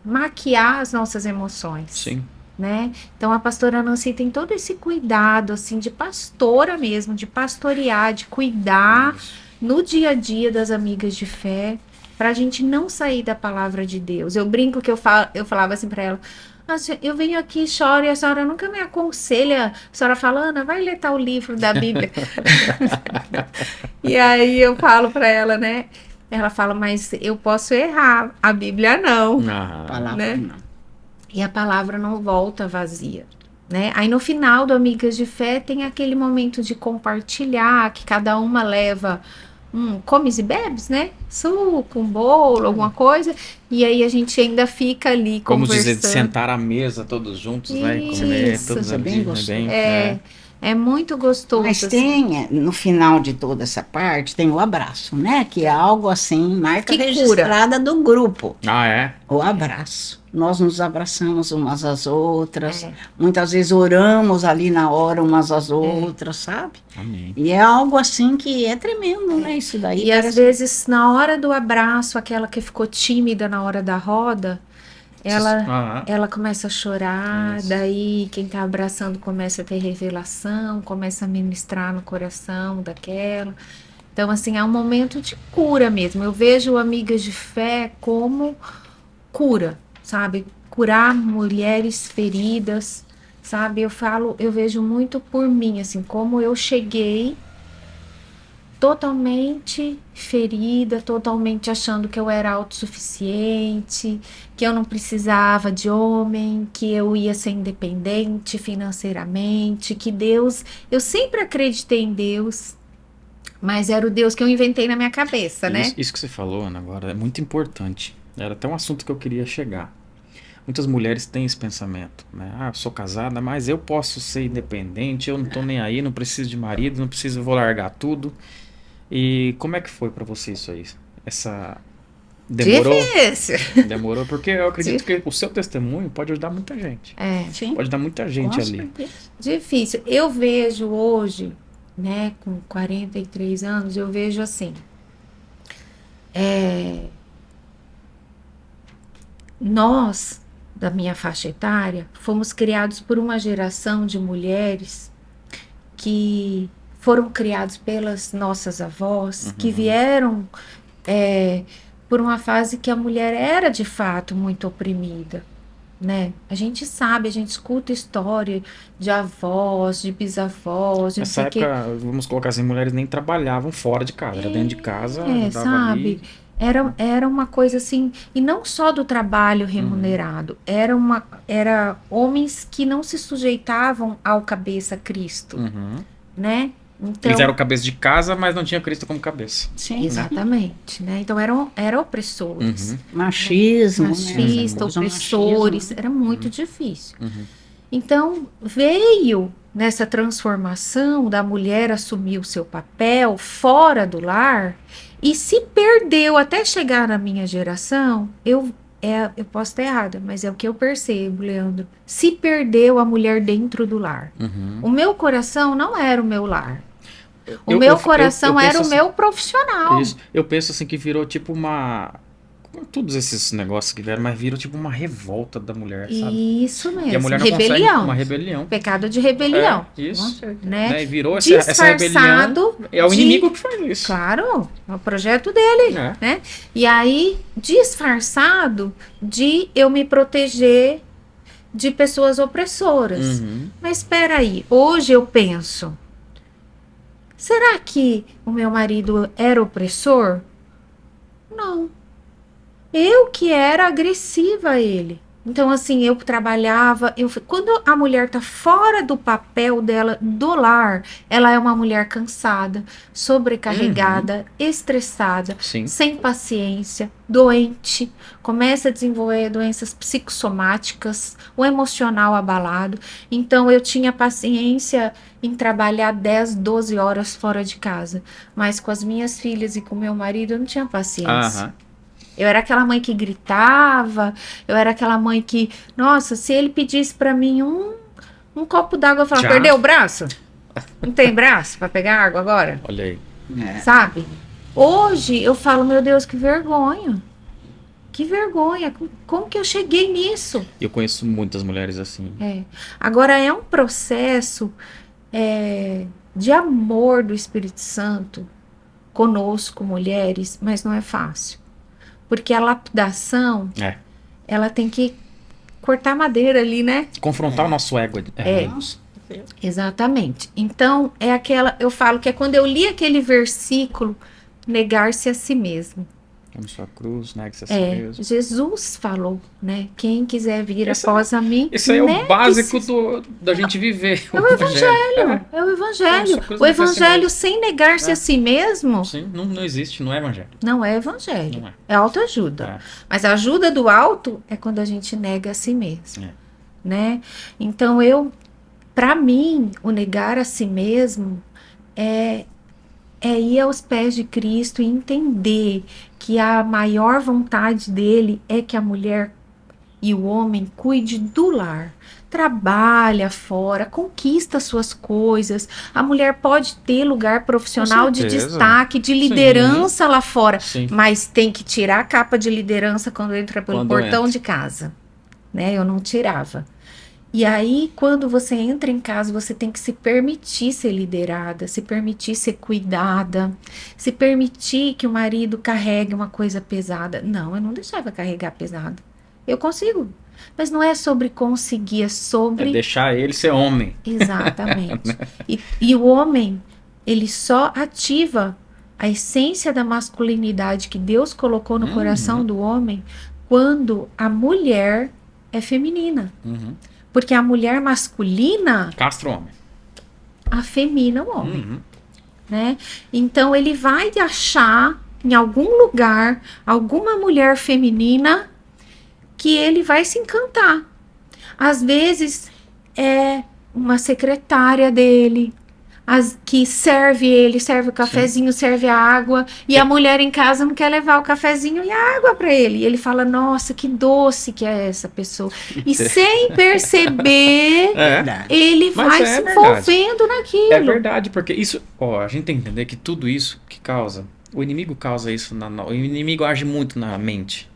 maquiar as nossas emoções. Sim. Né? Então a pastora Nancy tem todo esse cuidado assim de pastora mesmo, de pastorear, de cuidar no dia a dia das amigas de fé, para a gente não sair da palavra de Deus. Eu brinco que eu falava assim para ela: eu venho aqui e choro e a senhora nunca me aconselha. A senhora fala: Ana, vai ler tal livro da Bíblia. E aí eu falo para ela, né? Ela fala: mas eu posso errar, a Bíblia não. Palavra né? não. E a palavra não volta vazia, né? Aí no final do Amigas de Fé tem aquele momento de compartilhar, que cada uma leva comes e bebes, né? Suco, um bolo, alguma coisa. E aí a gente ainda fica ali Como conversando. dizer, de sentar à mesa todos juntos, né? E comer Isso. todos Isso é ali, bem né? gostoso. É muito gostoso. Mas assim. tem, no final de toda essa parte, tem o abraço, né? Que é algo assim, marca Que cura. registrada do grupo. Ah, é? O abraço. Nós nos abraçamos umas às outras. É. Muitas vezes oramos ali na hora umas às outras, sabe? Amém. E é algo assim que é tremendo, né? Isso daí. E às parece- vezes, na hora do abraço, aquela que ficou tímida na hora da roda, ela começa a chorar, Isso. daí quem tá abraçando começa a ter revelação, começa a ministrar no coração daquela. Então, assim, é um momento de cura mesmo. Eu vejo Amigas de Fé como cura, sabe? Curar mulheres feridas, sabe? Eu vejo muito por mim, assim, como eu cheguei totalmente ferida, totalmente achando que eu era autossuficiente, que eu não precisava de homem, que eu ia ser independente financeiramente, que Deus, eu sempre acreditei em Deus, mas era o Deus que eu inventei na minha cabeça, né? Isso que você falou, Ana, agora é muito importante. Era até um assunto que eu queria chegar. Muitas mulheres têm esse pensamento, né? Ah, eu sou casada, mas eu posso ser independente, eu não tô nem aí, não preciso de marido, não preciso, vou largar tudo. E como é que foi pra você isso aí? Essa demorou? Difícil. Demorou porque eu acredito que o seu testemunho pode ajudar muita gente. Sim, Pode dar muita gente com ali. certeza. Difícil. Eu vejo hoje, né, com 43 anos, eu vejo assim, nós, da minha faixa etária, fomos criados por uma geração de mulheres que foram criados pelas nossas avós, que vieram por uma fase que a mulher era de fato muito oprimida, né? A gente sabe, a gente escuta história de avós, de bisavós, de não Nessa sei o quê. época, vamos colocar assim, mulheres nem trabalhavam fora de casa, era dentro de casa, ajudava sabe? ali. Era uma coisa assim, e não só do trabalho remunerado, era homens que não se sujeitavam ao cabeça Cristo, Uhum. né? Então, Eles eram cabeça de casa, mas não tinha Cristo como cabeça. Sim, exatamente, né? Então eram opressores. Uhum. machismo, né? Machistas, Usa opressores, machismo. era muito difícil. Uhum. Então, veio nessa transformação da mulher assumir o seu papel fora do lar e se perdeu até chegar na minha geração. Eu posso estar errada, mas é o que eu percebo, Leandro. Se perdeu a mulher dentro do lar. Uhum. O meu coração não era o meu lar. O Eu- meu eu- coração eu era penso o assim- meu profissional. Isso. Eu penso assim que virou tipo uma. Todos esses negócios que vieram, mas virou tipo uma revolta da mulher, sabe? Isso mesmo. E a mulher não rebelião. consegue uma rebelião. Pecado de rebelião. É, isso. Né? Né? E virou essa rebelião. Disfarçado. É o de- inimigo que faz isso. Claro, é o projeto dele. É. Né? E aí, disfarçado de eu me proteger de pessoas opressoras. Uhum. Mas espera aí, hoje eu penso, será que o meu marido era opressor? Não. Eu que era agressiva a ele. Então, assim, eu trabalhava. Quando a mulher tá fora do papel dela, do lar, ela é uma mulher cansada, sobrecarregada, estressada, Sim. sem paciência, doente, começa a desenvolver doenças psicossomáticas, o emocional abalado. Então, eu tinha paciência em trabalhar 10, 12 horas fora de casa, mas com as minhas filhas e com meu marido, eu não tinha paciência. Aham. Eu era aquela mãe que gritava, eu era aquela mãe que, nossa, se ele pedisse pra mim um copo d'água, eu falava, Já. perdeu o braço? Não tem braço pra pegar água agora? Olha aí. É. Sabe? Hoje eu falo, meu Deus, que vergonha. Que vergonha. Como que eu cheguei nisso? Eu conheço muitas mulheres assim. Agora é um processo de amor do Espírito Santo conosco, mulheres, mas não é fácil. Porque a lapidação, É. ela tem que cortar madeira ali, né? Confrontar o nosso ego. Nossa, Deus. Exatamente. Então, eu falo que é quando eu li aquele versículo, negar-se a si mesmo. Tome sua cruz, negue-se a si mesmo. Jesus falou, né? Quem quiser vir Esse- após a mim, Isso aí é o negue-se. básico da gente viver. É o evangelho. É o evangelho. Nossa, coisa O não faz evangelho sem negar-se a si mesmo Sim, não existe, não é evangelho. não é evangelho. Não é. É autoajuda. É. Mas a ajuda do alto é quando a gente nega a si mesmo, É. né? Então para mim, o negar a si mesmo é ir aos pés de Cristo e entender que a maior vontade dele é que a mulher e o homem cuide do lar. Trabalha fora, conquista suas coisas. A mulher pode ter lugar profissional de certeza. destaque, de Sim. liderança lá fora. Sim. Mas tem que tirar a capa de liderança quando entra pelo Quando portão entra. de casa. Né? Eu não tirava. E aí, quando você entra em casa, você tem que se permitir ser liderada, se permitir ser cuidada, se permitir que o marido carregue uma coisa pesada. Não, eu não deixava carregar pesado. Eu consigo. Mas não é sobre conseguir, é É sobre... deixar ele ser homem. Exatamente. E o homem, ele só ativa a essência da masculinidade que Deus colocou no coração do homem quando a mulher é feminina. Porque a mulher masculina Castra o homem. afemina o homem. Né? Então ele vai achar em algum lugar alguma mulher feminina que ele vai se encantar. Às vezes é uma secretária dele, que serve ele, serve o cafezinho, serve a água, e a mulher em casa não quer levar o cafezinho e a água para ele. E ele fala, nossa, que doce que é essa pessoa. E sem perceber, ele vai se envolvendo naquilo. É verdade, porque isso, a gente tem que entender que tudo isso que causa, o inimigo causa isso, o inimigo age muito na mente.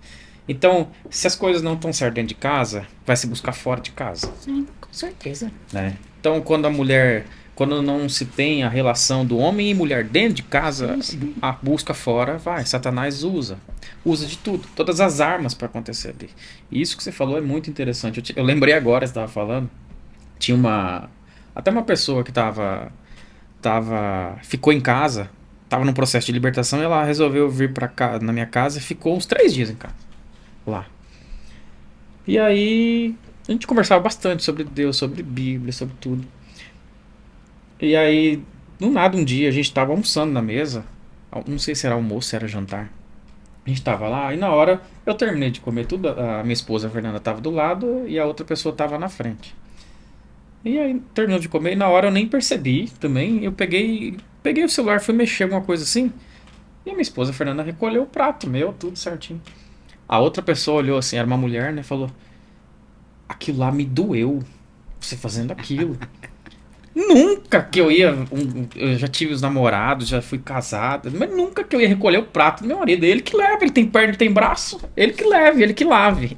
Então, se as coisas não estão certas dentro de casa, vai se buscar fora de casa. Sim, com certeza. Né? Então, quando não se tem a relação do homem e mulher dentro de casa, a busca fora vai. Satanás usa de tudo, todas as armas para acontecer ali. E isso que você falou é muito interessante. Eu lembrei agora, você estava falando, tinha até uma pessoa que ficou em casa, estava num processo de libertação, e ela resolveu vir para cá na minha casa e ficou uns 3 dias em casa, lá. E aí a gente conversava bastante sobre Deus, sobre Bíblia, sobre tudo. E aí, do nada, um dia, a gente tava almoçando na mesa. Não sei se era almoço, se era jantar. A gente tava lá, e na hora, eu terminei de comer tudo. A minha esposa, a Fernanda, tava do lado, e a outra pessoa tava na frente. E aí, terminou de comer, e na hora eu nem percebi também. Eu peguei o celular, fui mexer alguma coisa assim. E a minha esposa, a Fernanda, recolheu o prato meu, tudo certinho. A outra pessoa olhou assim, era uma mulher, né? Falou, aquilo lá me doeu, você fazendo aquilo. Nunca que eu ia. Eu já tive os namorados, já fui casado, mas nunca que eu ia recolher o prato do meu marido. Ele que leva, ele tem perna, ele tem braço, ele que leve, ele que lave.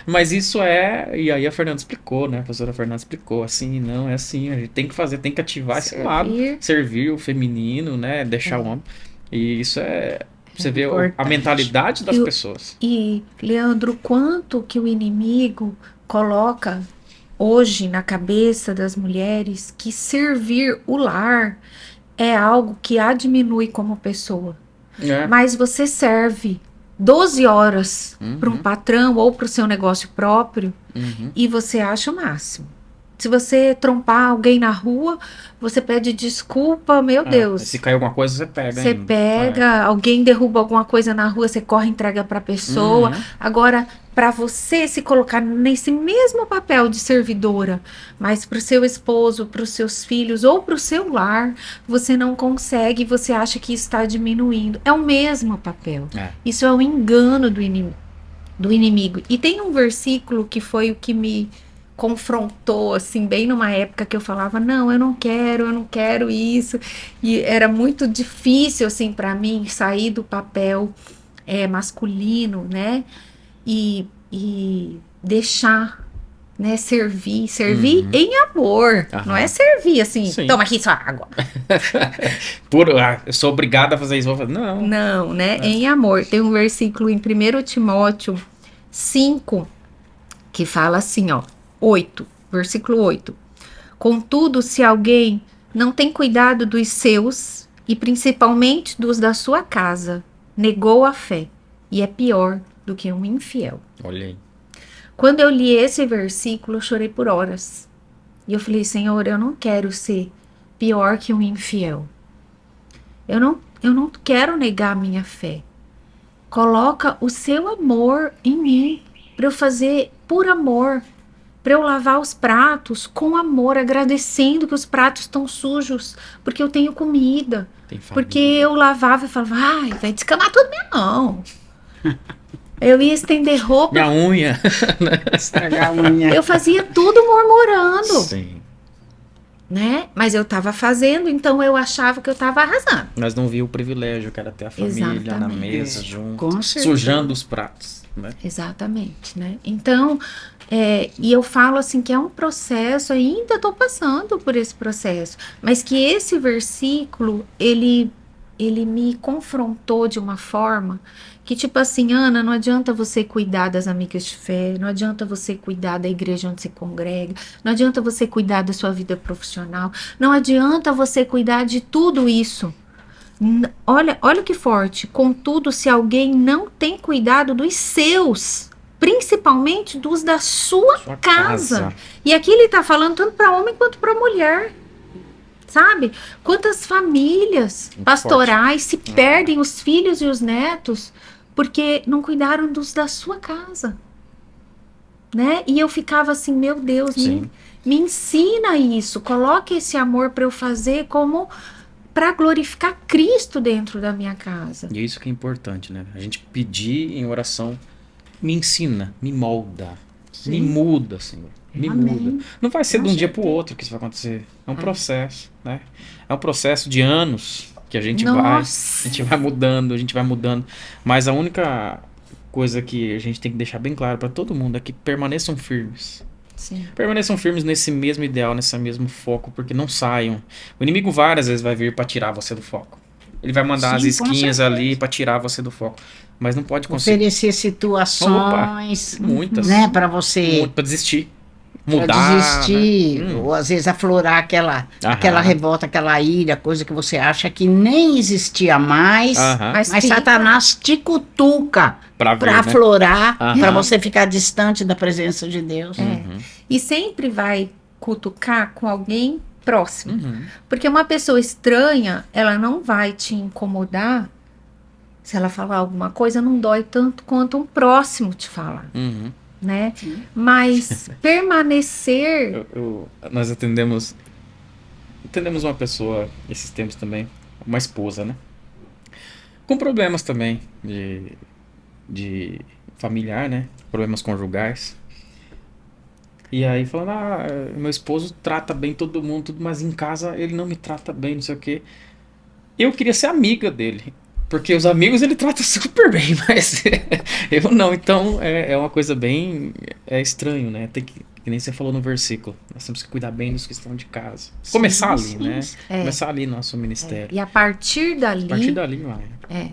Mas isso é. E aí a Fernanda explicou, né? A professora Fernanda explicou assim: não, é assim, a gente tem que fazer, tem que ativar esse lado, servir o feminino, né? Deixar o homem. E isso é. Você vê a mentalidade das pessoas. E, Leandro, quanto que o inimigo coloca hoje na cabeça das mulheres que servir o lar é algo que a diminui como pessoa. Mas você serve 12 horas para um patrão ou para o seu negócio próprio e você acha o máximo. Se você trompar alguém na rua, você pede desculpa, meu Deus. Se cair alguma coisa, você pega. Você pega, alguém derruba alguma coisa na rua, você corre e entrega para a pessoa. Agora, para você se colocar nesse mesmo papel de servidora, mas para o seu esposo, para os seus filhos ou para o seu lar, você não consegue, você acha que está diminuindo. É o mesmo papel. Isso é o engano do inimigo. E tem um versículo que foi o que me confrontou, assim, bem numa época que eu falava, não, eu não quero isso, e era muito difícil, assim, para mim, sair do papel masculino, né, e deixar, né, servir em amor, não é servir, assim, toma aqui sua água. Eu sou obrigada a fazer isso, não, né, em amor. Tem um versículo em 1 Timóteo 5, que fala assim, ó, 8, versículo 8. Contudo, se alguém não tem cuidado dos seus, e principalmente dos da sua casa, negou a fé, e é pior do que um infiel. Olha aí. Quando eu li esse versículo, eu chorei por horas. E eu falei, Senhor, eu não quero ser pior que um infiel. Eu não quero negar a minha fé. Coloca o seu amor em mim, para eu fazer por amor, para eu lavar os pratos com amor, agradecendo que os pratos estão sujos, porque eu tenho comida. Porque eu lavava e falava, vai descamar tudo minha mão. Eu ia estender roupa. Minha unha. Estragar a unha. Eu fazia tudo murmurando. Sim. Né? Mas eu estava fazendo, então eu achava que eu estava arrasando. Mas não via o privilégio que era ter a família na mesa, junto, sujando os pratos. Né? Exatamente, né? Então, e eu falo assim que é um processo, ainda estou passando por esse processo, mas que esse versículo, ele me confrontou de uma forma que, tipo assim, Ana, não adianta você cuidar das amigas de fé, não adianta você cuidar da igreja onde você congrega, não adianta você cuidar da sua vida profissional, não adianta você cuidar de tudo isso Olha que forte. Contudo, se alguém não tem cuidado dos seus, principalmente dos da sua casa. E aqui ele está falando tanto para homem quanto para mulher. Sabe? Quantas famílias pastorais se perdem, os filhos e os netos, porque não cuidaram dos da sua casa. Né? E eu ficava assim, meu Deus, me ensina isso, coloque esse amor para eu fazer como para glorificar Cristo dentro da minha casa. E é isso que é importante, né? A gente pedir em oração, me ensina, me molda, me muda, Senhor. Me muda. Não vai ser de um dia para o outro que isso vai acontecer. É um processo, né? É um processo de anos que a gente vai mudando. Mas a única coisa que a gente tem que deixar bem claro para todo mundo é que permaneçam firmes. Sim. Permaneçam firmes nesse mesmo ideal, nesse mesmo foco, porque não saiam. O inimigo várias vezes vai vir para tirar você do foco. Ele vai mandar as isquinhas ali para tirar você do foco. Mas não pode conseguir. Oferecer situações, muitas, né, para você para desistir. Mudar, pra desistir, né? ou às vezes aflorar aquela revolta, aquela ira, coisa que você acha que nem existia mais, mas Satanás te cutuca para aflorar, para você ficar distante da presença de Deus. E sempre vai cutucar com alguém próximo, porque uma pessoa estranha, ela não vai te incomodar. Se ela falar alguma coisa, não dói tanto quanto um próximo te falar. Né? Mas permanecer. Nós atendemos uma pessoa esses tempos também, uma esposa, né? Com problemas também de familiar, né? Problemas conjugais. E aí falando, meu esposo trata bem todo mundo, tudo, mas em casa ele não me trata bem, não sei o quê. Eu queria ser amiga dele. Porque os amigos ele trata super bem, mas eu não. Então é uma coisa bem estranho, né? Tem que nem você falou no versículo. Nós temos que cuidar bem dos que estão de casa. Começar ali, né? Começar ali no nosso ministério. E a partir dali. Vai.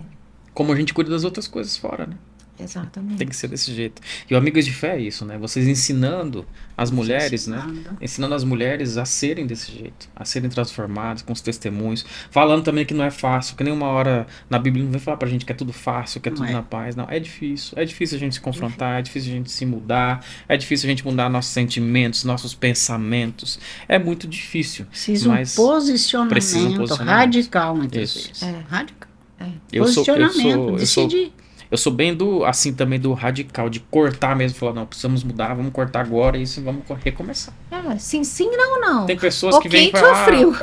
Como a gente cuida das outras coisas fora, né? Exatamente. Tem que ser desse jeito. E o Amigos de Fé é isso, né? Vocês ensinando as mulheres, né? Ensinando as mulheres a serem desse jeito, a serem transformadas com os testemunhos. Falando também que não é fácil, que nenhuma hora na Bíblia não vai falar pra gente que é tudo fácil, que é tudo na paz. Não, é difícil. É difícil a gente se confrontar, é difícil a gente se mudar, é difícil a gente mudar nossos sentimentos, nossos pensamentos. É muito difícil. Precisa um posicionamento radical, muitas vezes. Radical. Posicionamento, decidir. Eu sou bem também do radical, de cortar mesmo, falar, não, precisamos mudar, vamos cortar agora e vamos recomeçar. Sim, não. Tem pessoas que vêm falar, frio.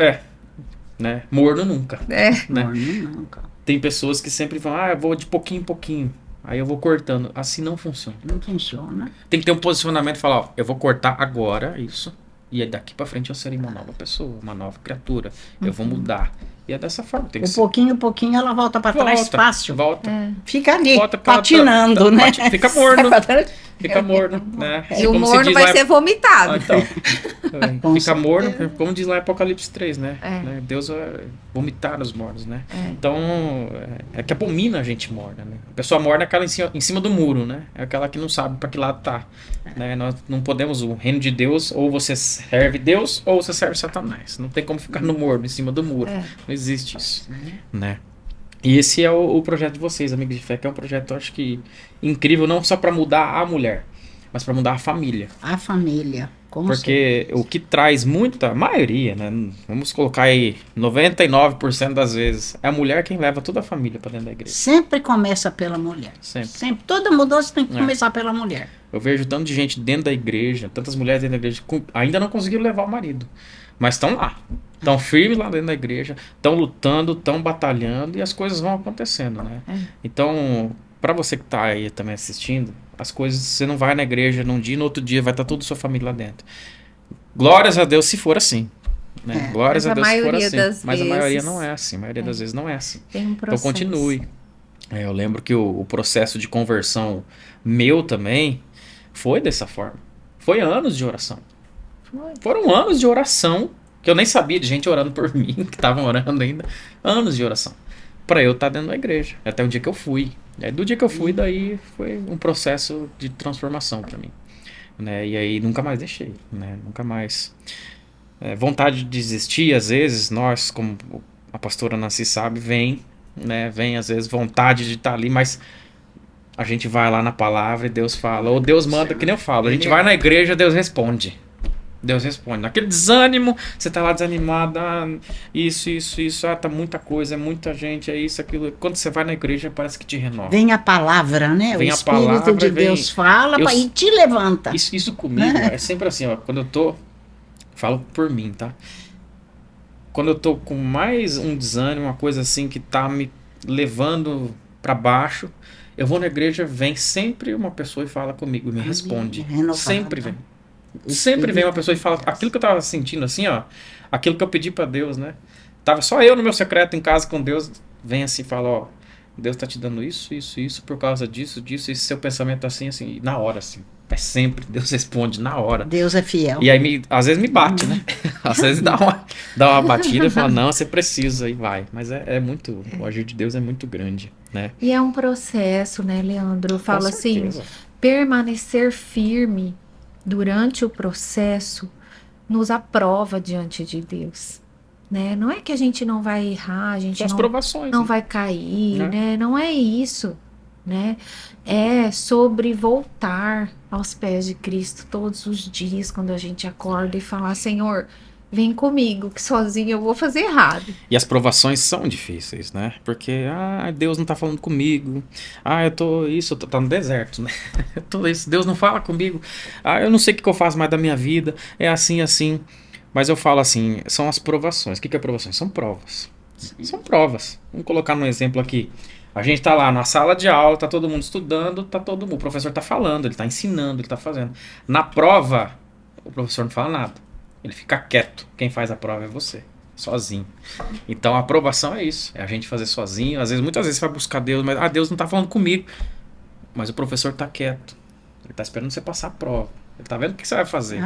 Né? Morno nunca. Né? Morno nunca. Tem pessoas que sempre falam, eu vou de pouquinho em pouquinho, aí eu vou cortando. Assim não funciona. Não funciona. Tem que ter um posicionamento e falar, eu vou cortar agora isso, e aí daqui pra frente eu serei uma nova pessoa, uma nova criatura. Eu vou mudar. E é dessa forma. Tem que ser. Pouquinho, ela volta pra trás fácil. Fica ali, patinando, né? Fica morno. Fica morno, né? E o morno vai ser vomitado. Então, fica morno, como diz lá em Apocalipse 3, né? Deus vai vomitar os mornos, né? Então, é que abomina a gente morna, né? A pessoa morna é aquela em cima do muro, né? É aquela que não sabe para que lado tá. Né? Nós não podemos, o reino de Deus, ou você serve Deus, ou você serve Satanás. Não tem como ficar no morno, em cima do muro. Não existe isso, né? E esse é o projeto de vocês, Amigos de Fé, que é um projeto, eu acho que incrível, não só para mudar a mulher, mas para mudar a família. A família, porque o que traz muita maioria, né? Vamos colocar aí 99% das vezes, é a mulher quem leva toda a família para dentro da igreja. Sempre começa pela mulher. Sempre. Toda mudança tem que começar pela mulher. Eu vejo tanto de gente dentro da igreja, tantas mulheres dentro da igreja, ainda não conseguiram levar o marido, mas estão lá. Estão firmes lá dentro da igreja, estão lutando, estão batalhando e as coisas vão acontecendo, né? Então, para você que está aí também assistindo, as coisas, você não vai na igreja num dia e no outro dia vai estar toda a sua família lá dentro. Glórias a Deus se for assim. Né? Glórias a Deus se for assim. Mas a maioria não é assim. A maioria das vezes não é assim. Tem um processo. Então continue. Eu lembro que o processo de conversão meu também foi dessa forma. Foi anos de oração. Foram anos de oração que eu nem sabia de gente orando por mim, que estavam orando ainda. Anos de oração. Pra eu estar dentro da igreja. Até o dia que eu fui. Aí, do dia que eu fui, daí foi um processo de transformação pra mim. Né? E aí nunca mais deixei. Né? Nunca mais. Vontade de desistir, às vezes, nós, como a pastora Nancy sabe, vem, né? Vem às vezes vontade de estar ali, mas a gente vai lá na palavra e Deus fala. Ou Deus manda, que nem eu falo. A gente vai na igreja, Deus responde. Deus responde. Naquele desânimo, você tá lá desanimado, isso, tá muita coisa, é muita gente, é isso, aquilo. Quando você vai na igreja, parece que te renova. Vem a palavra, né? Vem o a Espírito palavra, de vem- Deus fala Eu- e te levanta. Isso comigo é sempre assim, ó. Quando eu tô. Falo por mim, tá? Quando eu tô com mais um desânimo, uma coisa assim que tá me levando pra baixo, eu vou na igreja, vem sempre uma pessoa e fala comigo, me responde. Renovada. Sempre vem. Sempre vem uma pessoa e fala aquilo que eu tava sentindo assim, ó. Aquilo que eu pedi pra Deus, né? Tava só eu no meu secreto em casa com Deus, vem assim e fala, ó, Deus tá te dando isso, por causa disso, esse seu pensamento assim, e na hora, assim. É sempre, Deus responde na hora. Deus é fiel. E aí, às vezes me bate, né? Às vezes dá uma batida e fala, não, você precisa, e vai. Mas é muito, o agir de Deus é muito grande, né? E é um processo, né, Leandro? Eu falo Com assim, certeza. permanecer firme durante o processo nos aprova diante de Deus, né? Não é que a gente não vai errar, a gente São as não, provações. não né? vai cair, Né? né? Não é isso, né? É sobre voltar aos pés de Cristo todos os dias quando a gente acorda e falar, Senhor, vem comigo, que sozinho eu vou fazer errado. E as provações são difíceis, né? Porque, Deus não tá falando comigo. Tá no deserto, né? Tudo isso, Deus não fala comigo. Eu não sei o que eu faço mais da minha vida. É assim, assim. Mas eu falo assim, são as provações. O que é provações? São provas. São provas. Vamos colocar um exemplo aqui. A gente tá lá na sala de aula, tá todo mundo estudando, o professor tá falando, ele tá ensinando, ele tá fazendo. Na prova, o professor não fala nada. Ele fica quieto. Quem faz a prova é você, sozinho. Então a aprovação é isso, é a gente fazer sozinho. Muitas vezes você vai buscar Deus, mas Deus não tá falando comigo. Mas o professor tá quieto. Ele tá esperando você passar a prova. Ele tá vendo o que você vai fazer.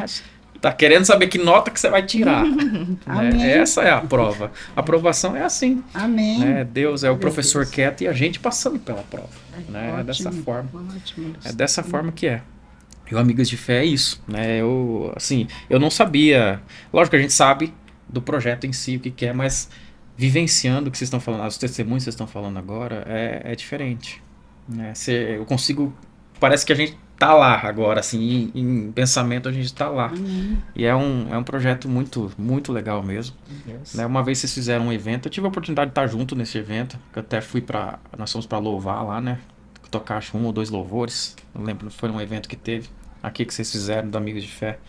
Tá querendo saber que nota que você vai tirar. Né? Amém. Essa é a prova. A aprovação é assim. Amém. Né? Deus é o Meu professor Deus. quieto e a gente passando pela prova. Né? É Ótimo, dessa forma. ótimo. É dessa forma que é. E o Amigas de Fé é isso, né? Eu não sabia. Lógico que a gente sabe do projeto em si, o que é, mas vivenciando o que vocês estão falando, os testemunhos que vocês estão falando agora, é diferente. Né? Eu consigo. Parece que a gente tá lá agora, assim, em pensamento a gente tá lá. Amém. E é um projeto muito, muito legal mesmo. Deus. Né? Uma vez vocês fizeram um evento, eu tive a oportunidade de estar junto nesse evento, que eu até nós fomos para louvar lá, né? Tocar acho 1 ou 2 louvores, não lembro, foi um evento que teve aqui que vocês fizeram do Amigos de Fé.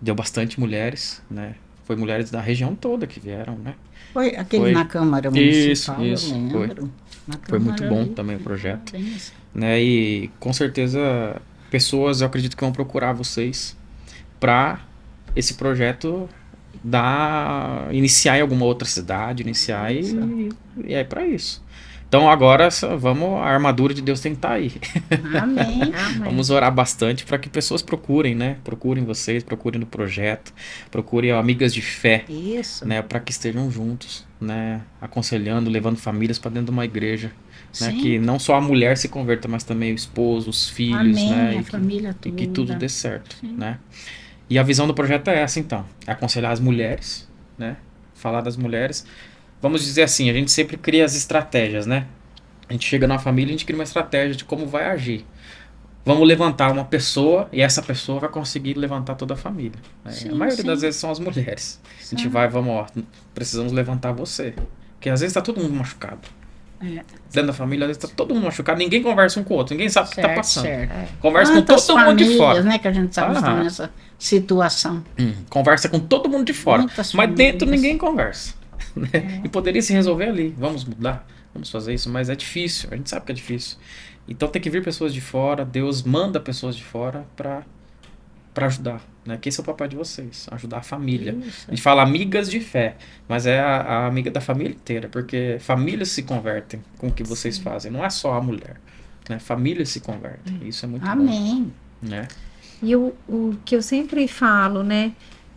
Deu bastante mulheres, né? Foi mulheres da região toda que vieram, né? Foi aquele Foi. na Câmara Isso, Municipal, isso, eu lembro. Na Foi muito Câmara bom ali. também o projeto. Parabéns. Né? E com certeza pessoas, eu acredito que vão procurar vocês para esse projeto iniciar em alguma outra cidade, e é para isso. Então agora a armadura de Deus tem que estar aí. Amém. Amém. Vamos orar bastante para que pessoas procurem, né? Procurem vocês, procurem no projeto, procurem Amigas de Fé, Isso. né? Para que estejam juntos, né? Aconselhando, levando famílias para dentro de uma igreja, né? Sim. Que não só a mulher se converta, mas também o esposo, os filhos, Amém, né? a família E que tudo toda. dê certo, Sim. né? E a visão do projeto é essa, então. É aconselhar as mulheres, né? Falar das mulheres. Vamos dizer assim, a gente sempre cria as estratégias, né? A gente chega numa família e a gente cria uma estratégia de como vai agir. Vamos levantar uma pessoa e essa pessoa vai conseguir levantar toda a família. Né? Sim, A maioria sim. das vezes são as mulheres. A gente Sim. precisamos levantar você. Porque às vezes tá todo mundo machucado. É. Dentro da família, às vezes tá todo mundo machucado, ninguém conversa um com o outro, ninguém sabe o que tá Certo, passando. certo. Conversa Quantas com todo mundo de famílias, fora. né, que a gente sabe que estão Ah. nessa situação. Conversa com todo mundo de fora. Muitas Mas dentro famílias. ninguém conversa. Né? E poderia se resolver ali. Vamos mudar, vamos fazer isso, mas é difícil. A gente sabe que é difícil. Então tem que vir pessoas de fora. Deus manda pessoas de fora para ajudar. Né? Que esse é o papel de vocês, ajudar a família. Isso. A gente fala amigas de fé, mas é a amiga da família inteira, porque famílias se convertem com o que vocês fazem. Não é só a mulher. Né? Famílias se convertem. Isso é muito bom. Amém. Né? E o que eu sempre falo, né?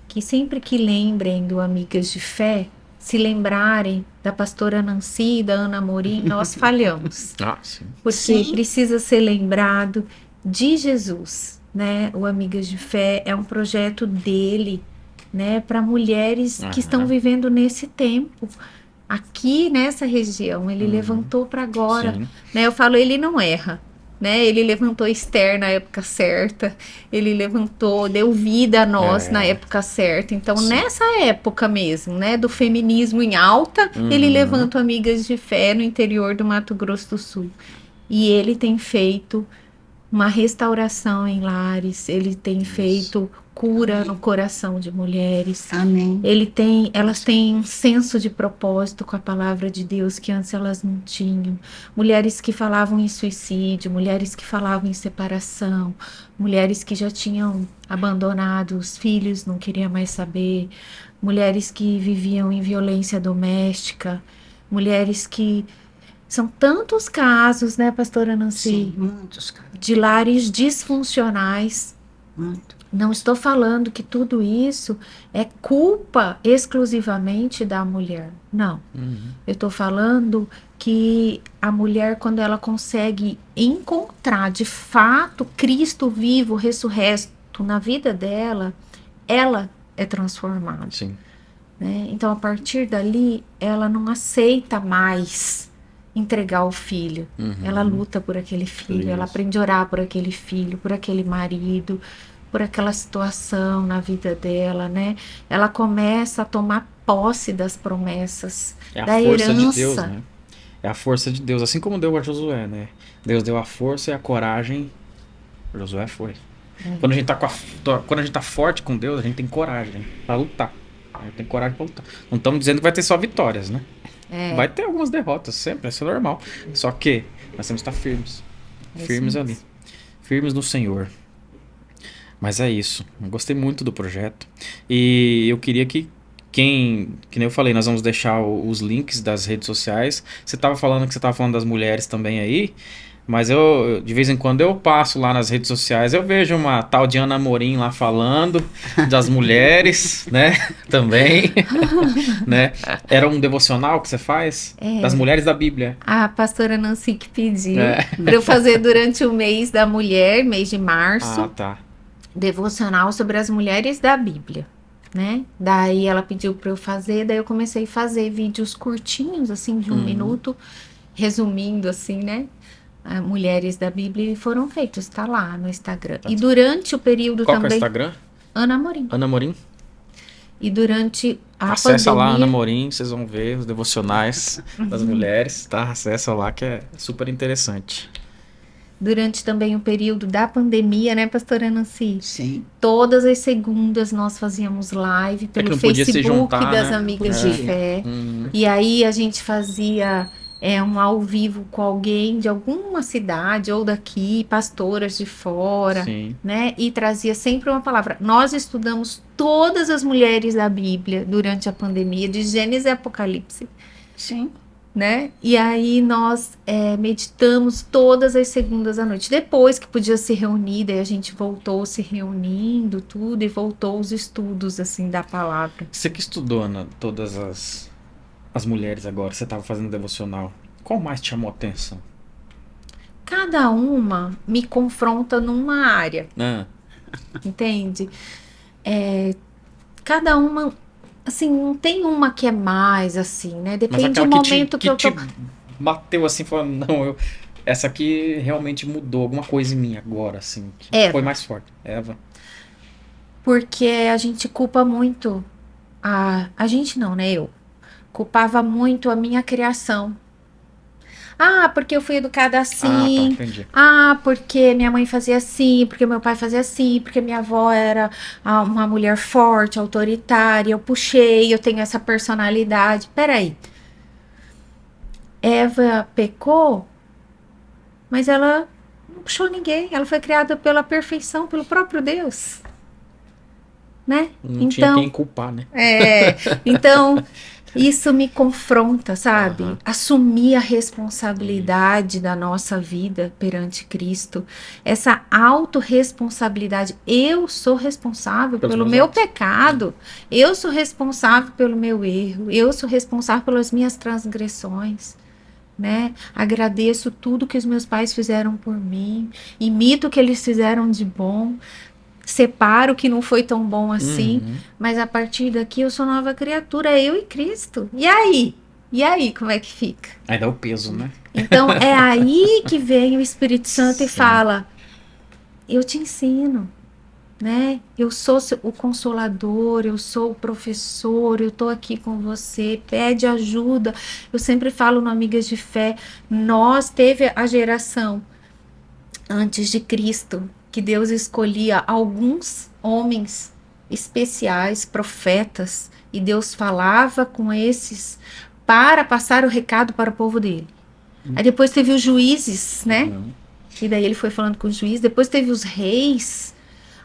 Que sempre que lembrem do Amigas de Fé, se lembrarem da pastora Nancy, da Ana Morim, nós falhamos. Ah, sim. Porque Sim. precisa ser lembrado de Jesus, né? O Amigas de Fé é um projeto dele, né? Para mulheres que Aham. estão vivendo nesse tempo, aqui nessa região, ele levantou para agora, Sim. né? Eu falo, ele não erra, né? Ele levantou Esther na época certa, ele levantou, deu vida a nós na época certa. Então, Sim. nessa época mesmo, né, do feminismo em alta, ele levanta Amigas de Fé no interior do Mato Grosso do Sul. E ele tem feito uma restauração em lares, ele tem feito cura no coração de mulheres. Amém. Elas têm um senso de propósito com a palavra de Deus que antes elas não tinham. Mulheres que falavam em suicídio, mulheres que falavam em separação, mulheres que já tinham abandonado os filhos, não queriam mais saber, mulheres que viviam em violência doméstica, mulheres que são tantos casos, né, pastora Nancy? Sim, muitos casos. De lares disfuncionais. Muito. Não estou falando que tudo isso é culpa exclusivamente da mulher. Não. Eu estou falando que a mulher, quando ela consegue encontrar de fato Cristo vivo, ressurreto na vida dela, ela é transformada. Sim. Né? Então, a partir dali, ela não aceita mais entregar o filho. Ela luta por aquele filho, Isso. ela aprende a orar por aquele filho, por aquele marido, por aquela situação na vida dela, né? Ela começa a tomar posse das promessas, É a da força herança. de Deus, né? É a força de Deus, assim como deu a Josué, né? Deus deu a força e a coragem. Josué foi. Quando a gente tá quando a gente tá forte com Deus, a gente tem coragem pra lutar. A gente tem coragem pra lutar. Não estamos dizendo que vai ter só vitórias, né? Vai ter algumas derrotas, sempre, isso é normal. Só que nós temos que estar firmes. Firmes ali. Firmes no Senhor. Mas é isso. Eu gostei muito do projeto. E eu queria que que nem eu falei, nós vamos deixar os links das redes sociais. Você estava falando que você estava falando das mulheres também aí. Mas de vez em quando eu passo lá nas redes sociais, eu vejo uma tal de Ana Amorim lá falando das mulheres, né? Também, né? Era um devocional que você faz? Das mulheres da Bíblia. A pastora Nancy que pediu para eu fazer durante o mês da mulher, mês de março, Ah, tá. devocional sobre as mulheres da Bíblia, né? Daí ela pediu para eu fazer, daí eu comecei a fazer vídeos curtinhos, assim, de 1 minuto, resumindo, assim, né? Mulheres da Bíblia, e foram feitos, tá lá no Instagram. E durante o período Qual também... que é o Instagram? Ana Amorim. Ana Amorim? E durante a Acessa pandemia... lá, Ana Amorim, vocês vão ver os devocionais das mulheres, tá? Acessa lá que é super interessante. Durante também o período da pandemia, né, pastora Nancy? Sim. Todas as segundas nós fazíamos live pelo não podia se Facebook juntar, das né? Amigas de Fé. E aí a gente fazia um ao vivo com alguém de alguma cidade ou daqui, pastoras de fora, Sim. né? E trazia sempre uma palavra. Nós estudamos todas as mulheres da Bíblia durante a pandemia, de Gênesis e Apocalipse. Sim. Né? E aí nós meditamos todas as segundas à noite. Depois que podia se reunir, daí a gente voltou se reunindo, tudo, e voltou os estudos, assim, da palavra. Você que estudou, Ana, todas as mulheres agora, você estava fazendo devocional, qual mais te chamou a atenção? Cada uma me confronta numa área, Ah, entende? Cada uma, assim, não tem uma que é mais, assim, né? mas Depende do aquela momento que eu tô... te bateu assim, falando, não, essa aqui realmente mudou alguma coisa em mim agora, assim, que Eva. foi mais forte. Eva. Porque a gente culpa muito, a gente não, né? Eu culpava muito a minha criação. Ah, porque eu fui educada assim. Ah, tá, entendi. Ah, porque minha mãe fazia assim, porque meu pai fazia assim, porque minha avó era uma mulher forte, autoritária, eu puxei, eu tenho essa personalidade. Peraí. Eva pecou, mas ela não puxou ninguém. Ela foi criada pela perfeição, pelo próprio Deus. Né? Não tinha quem culpar, né? Então, isso me confronta, sabe? Assumir a responsabilidade da nossa vida perante Cristo. Essa autorresponsabilidade. Eu sou responsável pelo meu pecado. Eu sou responsável pelo meu erro. Eu sou responsável pelas minhas transgressões. Né? Agradeço tudo que os meus pais fizeram por mim. Imito o que eles fizeram de bom. Separo que não foi tão bom assim, mas a partir daqui eu sou nova criatura, eu e Cristo. E aí? E aí, como é que fica? Aí dá o peso, né? Então, é aí que vem o Espírito Santo e Sim. fala: eu te ensino, né? Eu sou o consolador, eu sou o professor, eu tô aqui com você, pede ajuda. Eu sempre falo no Amigas de Fé, nós teve a geração antes de Cristo, que Deus escolhia alguns homens especiais, profetas, e Deus falava com esses para passar o recado para o povo dele. Aí depois teve os juízes, né? E daí ele foi falando com os juízes, depois teve os reis.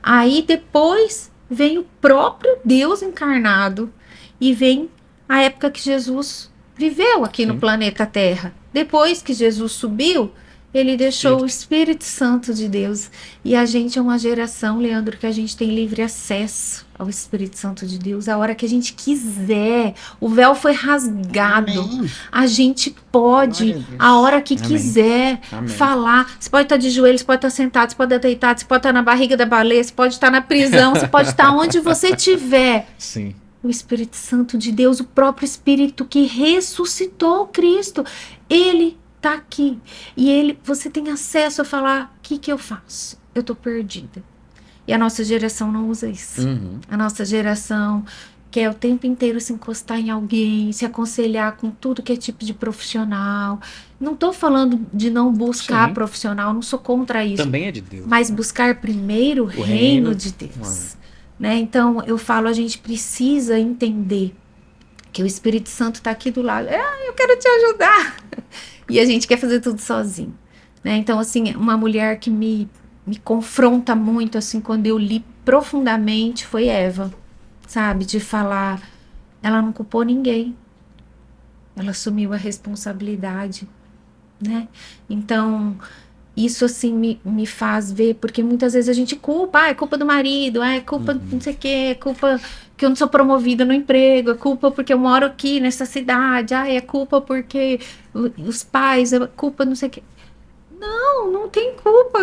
Aí depois vem o próprio Deus encarnado e vem a época que Jesus viveu aqui no planeta Terra. Depois que Jesus subiu, ele deixou o Espírito Santo de Deus. E a gente é uma geração, Leandro, que a gente tem livre acesso ao Espírito Santo de Deus a hora que a gente quiser. O véu foi rasgado. Amém. A gente pode, Glória a Deus. a hora que Amém. quiser, Amém. falar. Você pode estar de joelhos, você pode estar sentado, você pode estar deitado, você pode estar na barriga da baleia, você pode estar na prisão, você pode estar onde você estiver. Sim. O Espírito Santo de Deus, o próprio Espírito que ressuscitou Cristo, ele está aqui. E você tem acesso a falar: o que eu faço? Eu estou perdida. E a nossa geração não usa isso. Uhum. A nossa geração quer o tempo inteiro se encostar em alguém, se aconselhar com tudo que é tipo de profissional. Não estou falando de não buscar Sim. profissional, não sou contra isso. Também é de Deus. Mas buscar primeiro o reino reino de Deus. Né? Então, eu falo, a gente precisa entender que o Espírito Santo está aqui do lado. Eu quero te ajudar. E a gente quer fazer tudo sozinho. Né? Então, assim, uma mulher que me confronta muito, assim, quando eu li profundamente, foi Eva. Sabe? De falar, ela não culpou ninguém. Ela assumiu a responsabilidade. Né? Então, isso assim me faz ver, porque muitas vezes a gente culpa, é culpa do marido, é culpa não sei o que, é culpa que eu não sou promovida no emprego, é culpa porque eu moro aqui nessa cidade, é culpa porque os pais, é culpa não sei o que. Não tem culpa,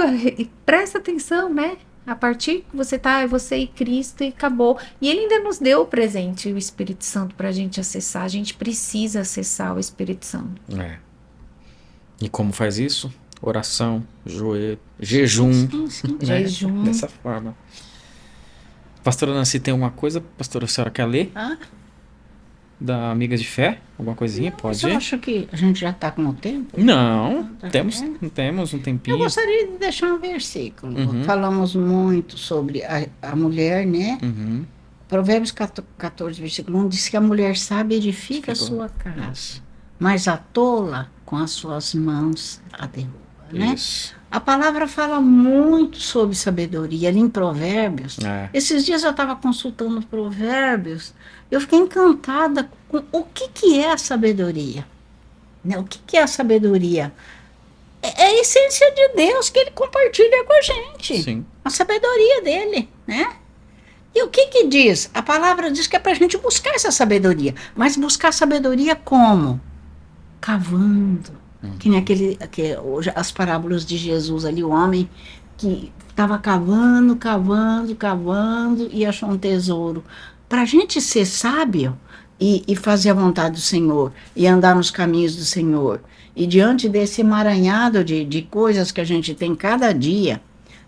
presta atenção, né? A partir que você tá, é você e Cristo e acabou. E ele ainda nos deu o presente, o Espírito Santo, pra gente acessar. A gente precisa acessar o Espírito Santo. É. E como faz isso? Oração, joelho, jejum. Sim. Né? Jejum. Dessa forma. Pastora Nancy, tem uma coisa, pastora, a senhora quer ler? Da Amigas de Fé? Alguma coisinha? Pode Eu ir? acho que a gente já está com o tempo. Não, Tá temos um Eu tempinho. gostaria de deixar um versículo. Uhum. Falamos muito sobre a mulher, né? Uhum. Provérbios 14, versículo 1 diz que a mulher sábia edifica a Ficou. sua casa, Isso. mas a tola com as suas mãos a derruba, né? Isso. A palavra fala muito sobre sabedoria ali em Provérbios. É. Esses dias eu estava consultando Provérbios, eu fiquei encantada com o que é a sabedoria. Né? O que é a sabedoria? É a essência de Deus que ele compartilha com a gente. Sim. A sabedoria dele, né? E o que diz? A palavra diz que é para a gente buscar essa sabedoria. Mas buscar sabedoria como? Cavando. Que nem as parábolas de Jesus ali, o homem que estava cavando e achou um tesouro. Para a gente ser sábio e fazer a vontade do Senhor e andar nos caminhos do Senhor e diante desse emaranhado de coisas que a gente tem cada dia,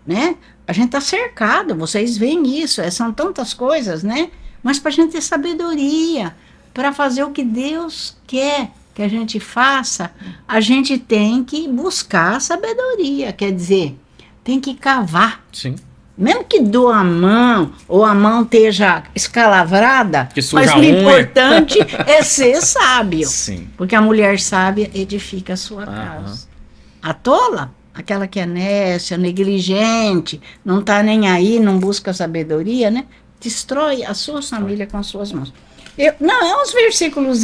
né? A gente está cercado, vocês veem isso, são tantas coisas, né? Mas para a gente ter sabedoria, para fazer o que Deus quer que a gente faça, a gente tem que buscar sabedoria, quer dizer, tem que cavar. Sim. Mesmo que doa a mão, ou a mão esteja escalavrada, Que suja mas a o unha. importante é ser sábio. Sim. Porque a mulher sábia edifica a sua casa. A tola, aquela que é nécia, negligente, não está nem aí, não busca sabedoria, né? Destrói a sua família com as suas mãos. É uns versículos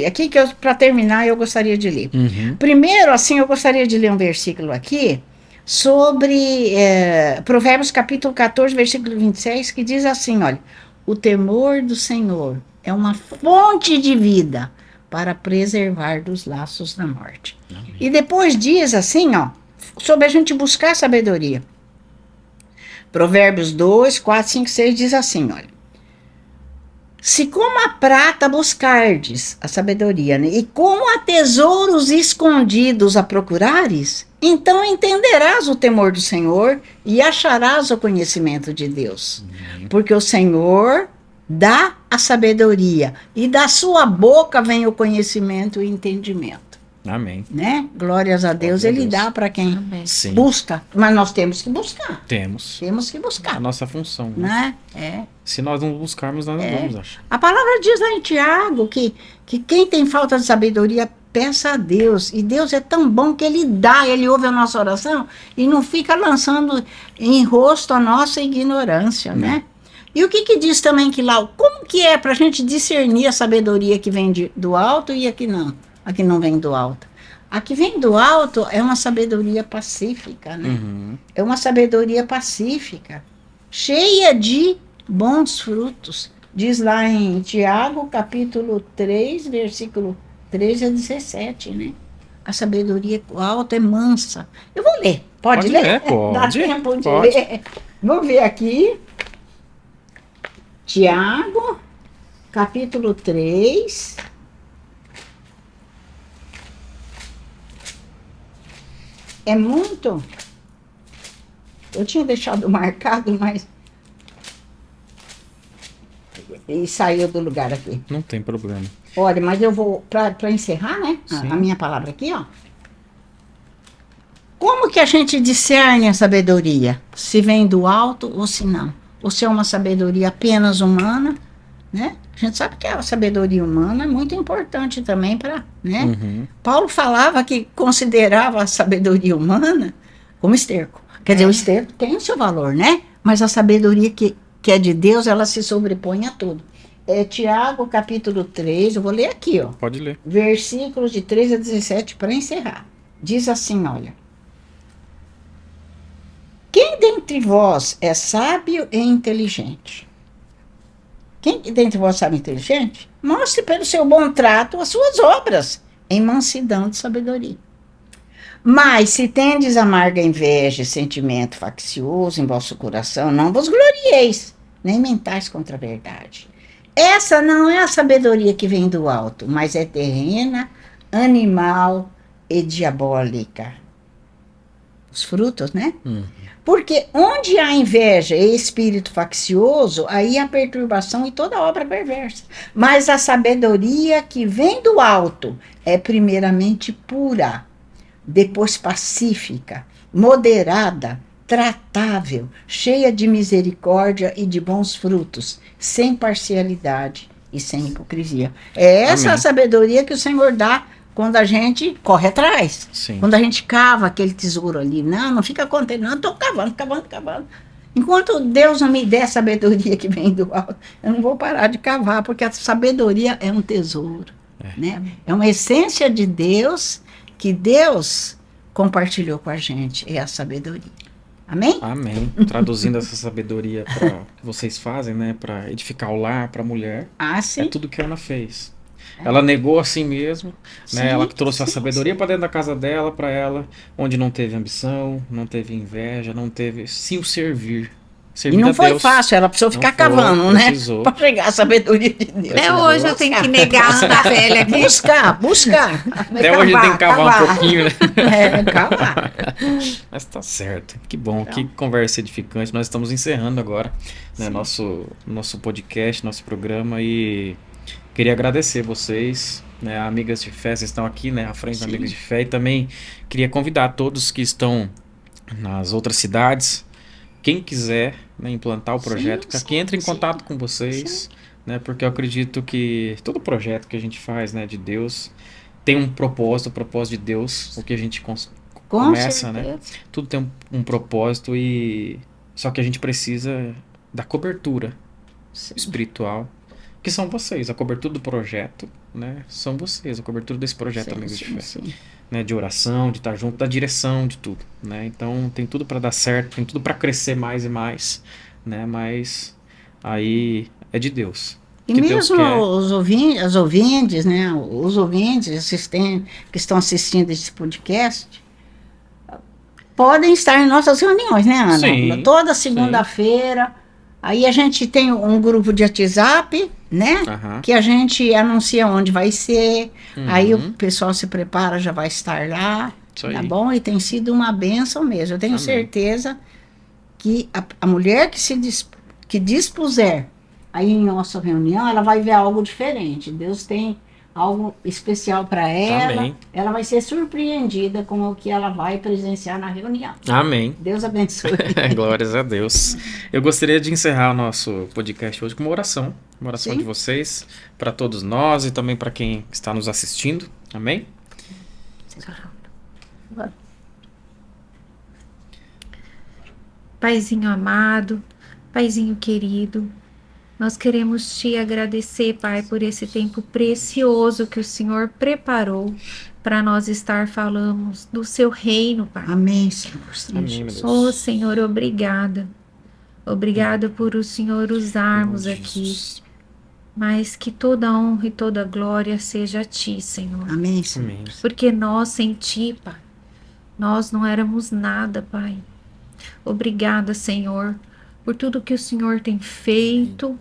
aqui que para terminar eu gostaria de ler. Uhum. Primeiro, assim, eu gostaria de ler um versículo aqui sobre Provérbios capítulo 14, versículo 26, que diz assim, olha, o temor do Senhor é uma fonte de vida para preservar dos laços da morte. Amém. E depois diz assim, sobre a gente buscar sabedoria. Provérbios 2, 4, 5, 6 diz assim, olha, Se como a prata buscardes a sabedoria, né? E como a tesouros escondidos a procurares, então entenderás o temor do Senhor e acharás o conhecimento de Deus. Porque o Senhor dá a sabedoria e da sua boca vem o conhecimento e o entendimento. Amém. Né? Glórias a Deus, Glória a Ele Deus. dá para quem Amém. Sim. busca, mas nós temos que buscar. Temos. Temos que A buscar, nossa função. Né? né? Se nós não buscarmos, nós não vamos achar. A palavra diz lá em Tiago que quem tem falta de sabedoria, peça a Deus. E Deus é tão bom que Ele dá, Ele ouve a nossa oração e não fica lançando em rosto a nossa ignorância, né? E o que diz também que lá, como que é para a gente discernir a sabedoria que vem do alto e a que não vem do alto? A que vem do alto é uma sabedoria pacífica, né? Uhum. É uma sabedoria pacífica, cheia de bons frutos. Diz lá em Tiago, capítulo 3, versículo 13 a 17, né? A sabedoria alta é mansa. Eu vou ler. Pode ler? Pode. Dá tempo de Pode. ler. Vou ver aqui. Tiago, capítulo 3. É muito. Eu tinha deixado marcado, mas. E saiu do lugar aqui. Não tem problema. Olha, mas eu vou, para encerrar, né? Sim. A minha palavra aqui, ó. Como que a gente discerne a sabedoria? Se vem do alto ou se não? Ou se é uma sabedoria apenas humana, né? A gente sabe que a sabedoria humana é muito importante também para, né? Uhum. Paulo falava que considerava a sabedoria humana como esterco. Quer dizer, o esterco tem o seu valor, né? Mas a sabedoria que é de Deus, ela se sobrepõe a tudo. É Tiago, capítulo 3, eu vou ler aqui, ó. Pode ler. Versículos de 13 a 17 para encerrar. Diz assim, olha. Quem dentre vós é sábio e inteligente? Quem dentre vós é sábio e inteligente? Mostre pelo seu bom trato as suas obras, em mansidão de sabedoria. Mas se tendes amarga inveja e sentimento faccioso em vosso coração, não vos glorieis, nem mentais contra a verdade. Essa não é a sabedoria que vem do alto, mas é terrena, animal e diabólica. Os frutos, né? Porque onde há inveja e espírito faccioso, aí há perturbação e toda obra perversa. Mas a sabedoria que vem do alto é primeiramente pura, depois pacífica, moderada, tratável, cheia de misericórdia e de bons frutos, sem parcialidade e sem hipocrisia. É essa Amém. a sabedoria que o Senhor dá quando a gente corre atrás. Sim. Quando a gente cava aquele tesouro ali. Não fica contente, não, estou cavando. Enquanto Deus não me der a sabedoria que vem do alto, eu não vou parar de cavar, porque a sabedoria é um tesouro. Né? É uma essência de Deus que Deus compartilhou com a gente. É a sabedoria. Amém? Amém. Traduzindo essa sabedoria que vocês fazem, né? Para edificar o lar, para a mulher. Ah, sim. É tudo que Ana fez. Ela negou a si mesmo, né? Ela trouxe a sabedoria para dentro da casa dela, para ela, onde não teve ambição, não teve inveja, não teve sim o servir. E não foi fácil, ela precisou ficar cavando, né? Precisou. Para pegar a sabedoria de Deus. Até hoje eu tenho que negar a Ana velha aqui. Buscar. Até hoje tem que cavar um pouquinho, né? Cavar. Mas tá certo. Que bom, que conversa edificante. Nós estamos encerrando agora, né, nosso podcast, nosso programa, e queria agradecer vocês, né, Amigas de Fé, vocês estão aqui, né, à frente da Amigas de Fé, e também queria convidar todos que estão nas outras cidades, quem quiser, né, implantar o projeto, que entre em contato com vocês, né, porque eu acredito que todo projeto que a gente faz, né, de Deus, tem um propósito, o propósito de Deus, o que a gente começa, né? Tudo tem um propósito, e só que a gente precisa da cobertura espiritual, que são vocês, a cobertura do projeto, né? São vocês, a cobertura desse projeto Amigos de Fé, né? De oração, de estar junto, da direção, de tudo, né? Então tem tudo para dar certo, tem tudo para crescer mais e mais, né? Mas aí é de Deus. E mesmo os ouvintes, né? Os ouvintes assistentes que estão assistindo esse podcast podem estar em nossas reuniões, né, Ana? Sim, toda segunda-feira. Aí a gente tem um grupo de WhatsApp, né? Aham. Que a gente anuncia onde vai ser, aí o Uhum. pessoal se prepara, já vai estar lá, Isso tá aí. bom? E tem sido uma bênção mesmo. Eu tenho Amém. certeza que a mulher que dispuser aí em nossa reunião, ela vai ver algo diferente. Deus tem algo especial para ela. Amém. Ela vai ser surpreendida com o que ela vai presenciar na reunião. Amém. Deus abençoe. Glórias a Deus. Eu gostaria de encerrar o nosso podcast hoje com uma oração. Uma oração Sim. de vocês, para todos nós e também para quem está nos assistindo. Amém? Paizinho amado, Paizinho querido, nós queremos te agradecer, Pai, por esse tempo precioso que o Senhor preparou para nós estar falando do seu reino, Pai. Amém, Senhor. Sim, Amém, meu Jesus. Deus. Oh, Senhor, obrigada. Obrigada por o Senhor usarmos Em nome de aqui, Jesus. mas que toda honra e toda glória seja a Ti, Senhor. Amém, Senhor. Amém. Porque nós sem Ti, Pai, nós não éramos nada, Pai. Obrigada, Senhor, por tudo que o Senhor tem feito,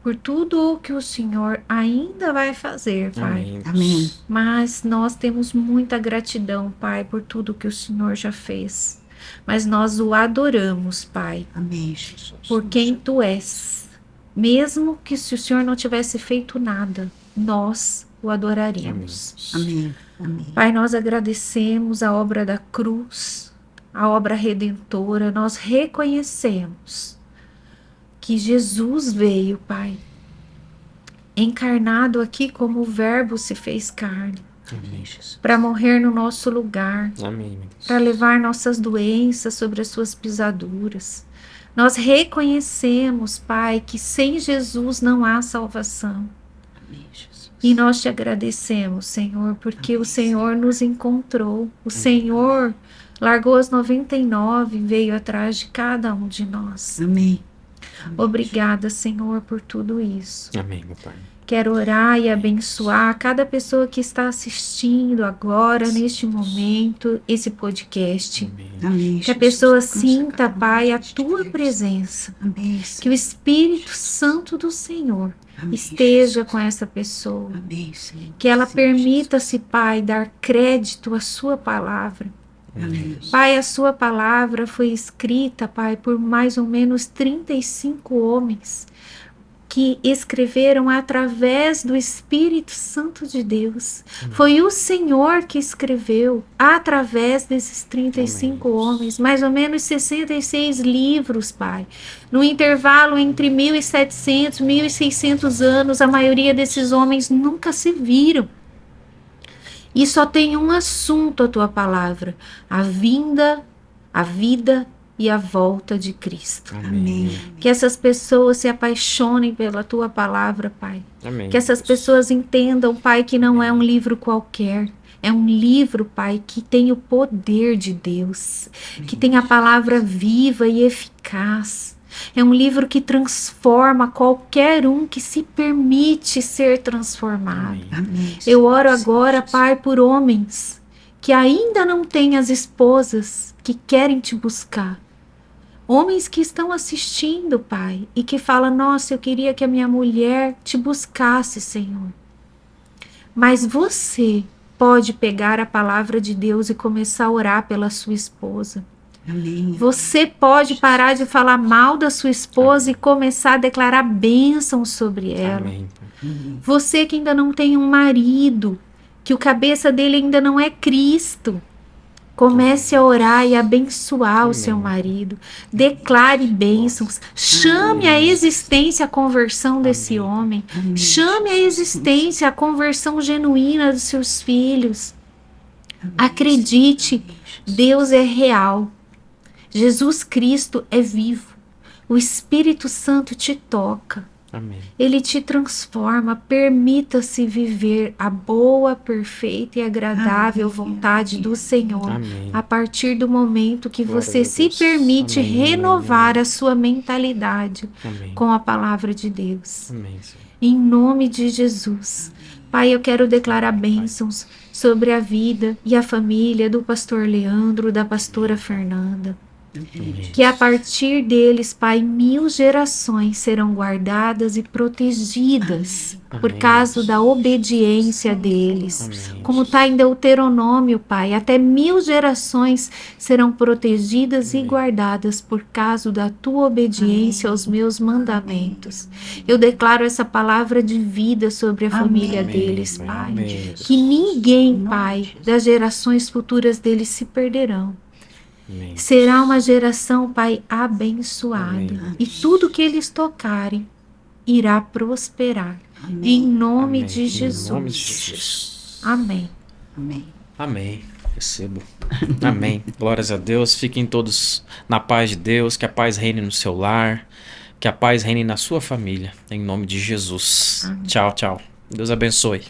por tudo o que o Senhor ainda vai fazer, Pai. Amém. Amém. Mas nós temos muita gratidão, Pai, por tudo que o Senhor já fez. Mas nós o adoramos, Pai, Amém, Jesus. por quem Tu és. Mesmo que se o Senhor não tivesse feito nada, nós o adoraríamos. Amém. Amém. Pai, nós agradecemos a obra da cruz, a obra redentora. Nós reconhecemos que Jesus veio, Pai, encarnado aqui como o Verbo se fez carne, Amém. para morrer no nosso lugar, Amém, meu Deus. para levar nossas doenças sobre as suas pisaduras. Nós reconhecemos, Pai, que sem Jesus não há salvação. Amém, Jesus. E nós te agradecemos, Senhor, porque o Senhor nos encontrou. O Senhor largou as 99 e veio atrás de cada um de nós. Amém. Obrigada, Senhor, por tudo isso. Amém, meu Pai. Quero orar e abençoar cada pessoa que está assistindo agora, neste momento, esse podcast. Amém. Amém, Que a Jesus. pessoa Alcança sinta, cada um Pai, a de tua Deus. presença. Amém, Que Senhor. o Espírito Santo do Senhor Amém, esteja Jesus. com essa pessoa. Amém, Senhor. Que ela Sim, permita-se, Pai, dar crédito à sua palavra. Jesus. Amém. Pai, a sua palavra foi escrita, Pai, por mais ou menos 35 homens que escreveram através do Espírito Santo de Deus. Foi o Senhor que escreveu através desses 35 Amém. homens, mais ou menos 66 livros, Pai. No intervalo entre 1700 e 1600 anos, a maioria desses homens nunca se viram. E só tem um assunto a tua palavra: a vinda, a vida e a volta de Cristo. Amém. Que essas pessoas se apaixonem pela tua palavra, Pai. Amém. Que essas pessoas entendam, Pai, que não é um livro qualquer. É um livro, Pai, que tem o poder de Deus, que tem a palavra viva e eficaz. É um livro que transforma qualquer um que se permite ser transformado. Amém. Amém. Eu oro Senhor. agora, Jesus. Pai, por homens que ainda não têm as esposas que querem te buscar. Homens que estão assistindo, Pai, e que falam: nossa, eu queria que a minha mulher te buscasse, Senhor. Mas você pode pegar a palavra de Deus e começar a orar pela sua esposa. Amém. Você pode parar de falar mal da sua esposa e começar a declarar bênção sobre ela. Amém. Você que ainda não tem um marido, que o cabeça dele ainda não é Cristo, comece a orar e abençoar o Amém. seu marido. Declare bênçãos. Chame à existência a conversão desse homem. Amém. Chame à existência a conversão genuína dos seus filhos. Acredite, Deus é real. Jesus Cristo é vivo. O Espírito Santo te toca. Amém. Ele te transforma. Permita-se viver a boa, perfeita e agradável Amém. vontade do Senhor. Amém. A partir do momento que Glória você a se Deus. permite Amém, renovar amém. a sua mentalidade Amém. com a palavra de Deus. Amém, Senhor. Em nome de Jesus. Pai, eu quero declarar bênçãos sobre a vida e a família do pastor Leandro, da pastora Fernanda. Que a partir deles, Pai, 1000 gerações serão guardadas e protegidas por causa da obediência deles. Amém. Como está em Deuteronômio, Pai, até 1000 gerações serão protegidas e guardadas por causa da tua obediência aos meus mandamentos. Eu declaro essa palavra de vida sobre a família deles, Pai. Amém. Que ninguém, Pai, das gerações futuras deles se perderão. Amém. Será uma geração, Pai, abençoada. Amém. E tudo que eles tocarem irá prosperar. Em nome Amém. de Jesus. Em nome de Jesus. Amém. Amém. Amém. Recebo. Amém. Glórias a Deus. Fiquem todos na paz de Deus. Que a paz reine no seu lar. Que a paz reine na sua família. Em nome de Jesus. Amém. Tchau, tchau. Deus abençoe.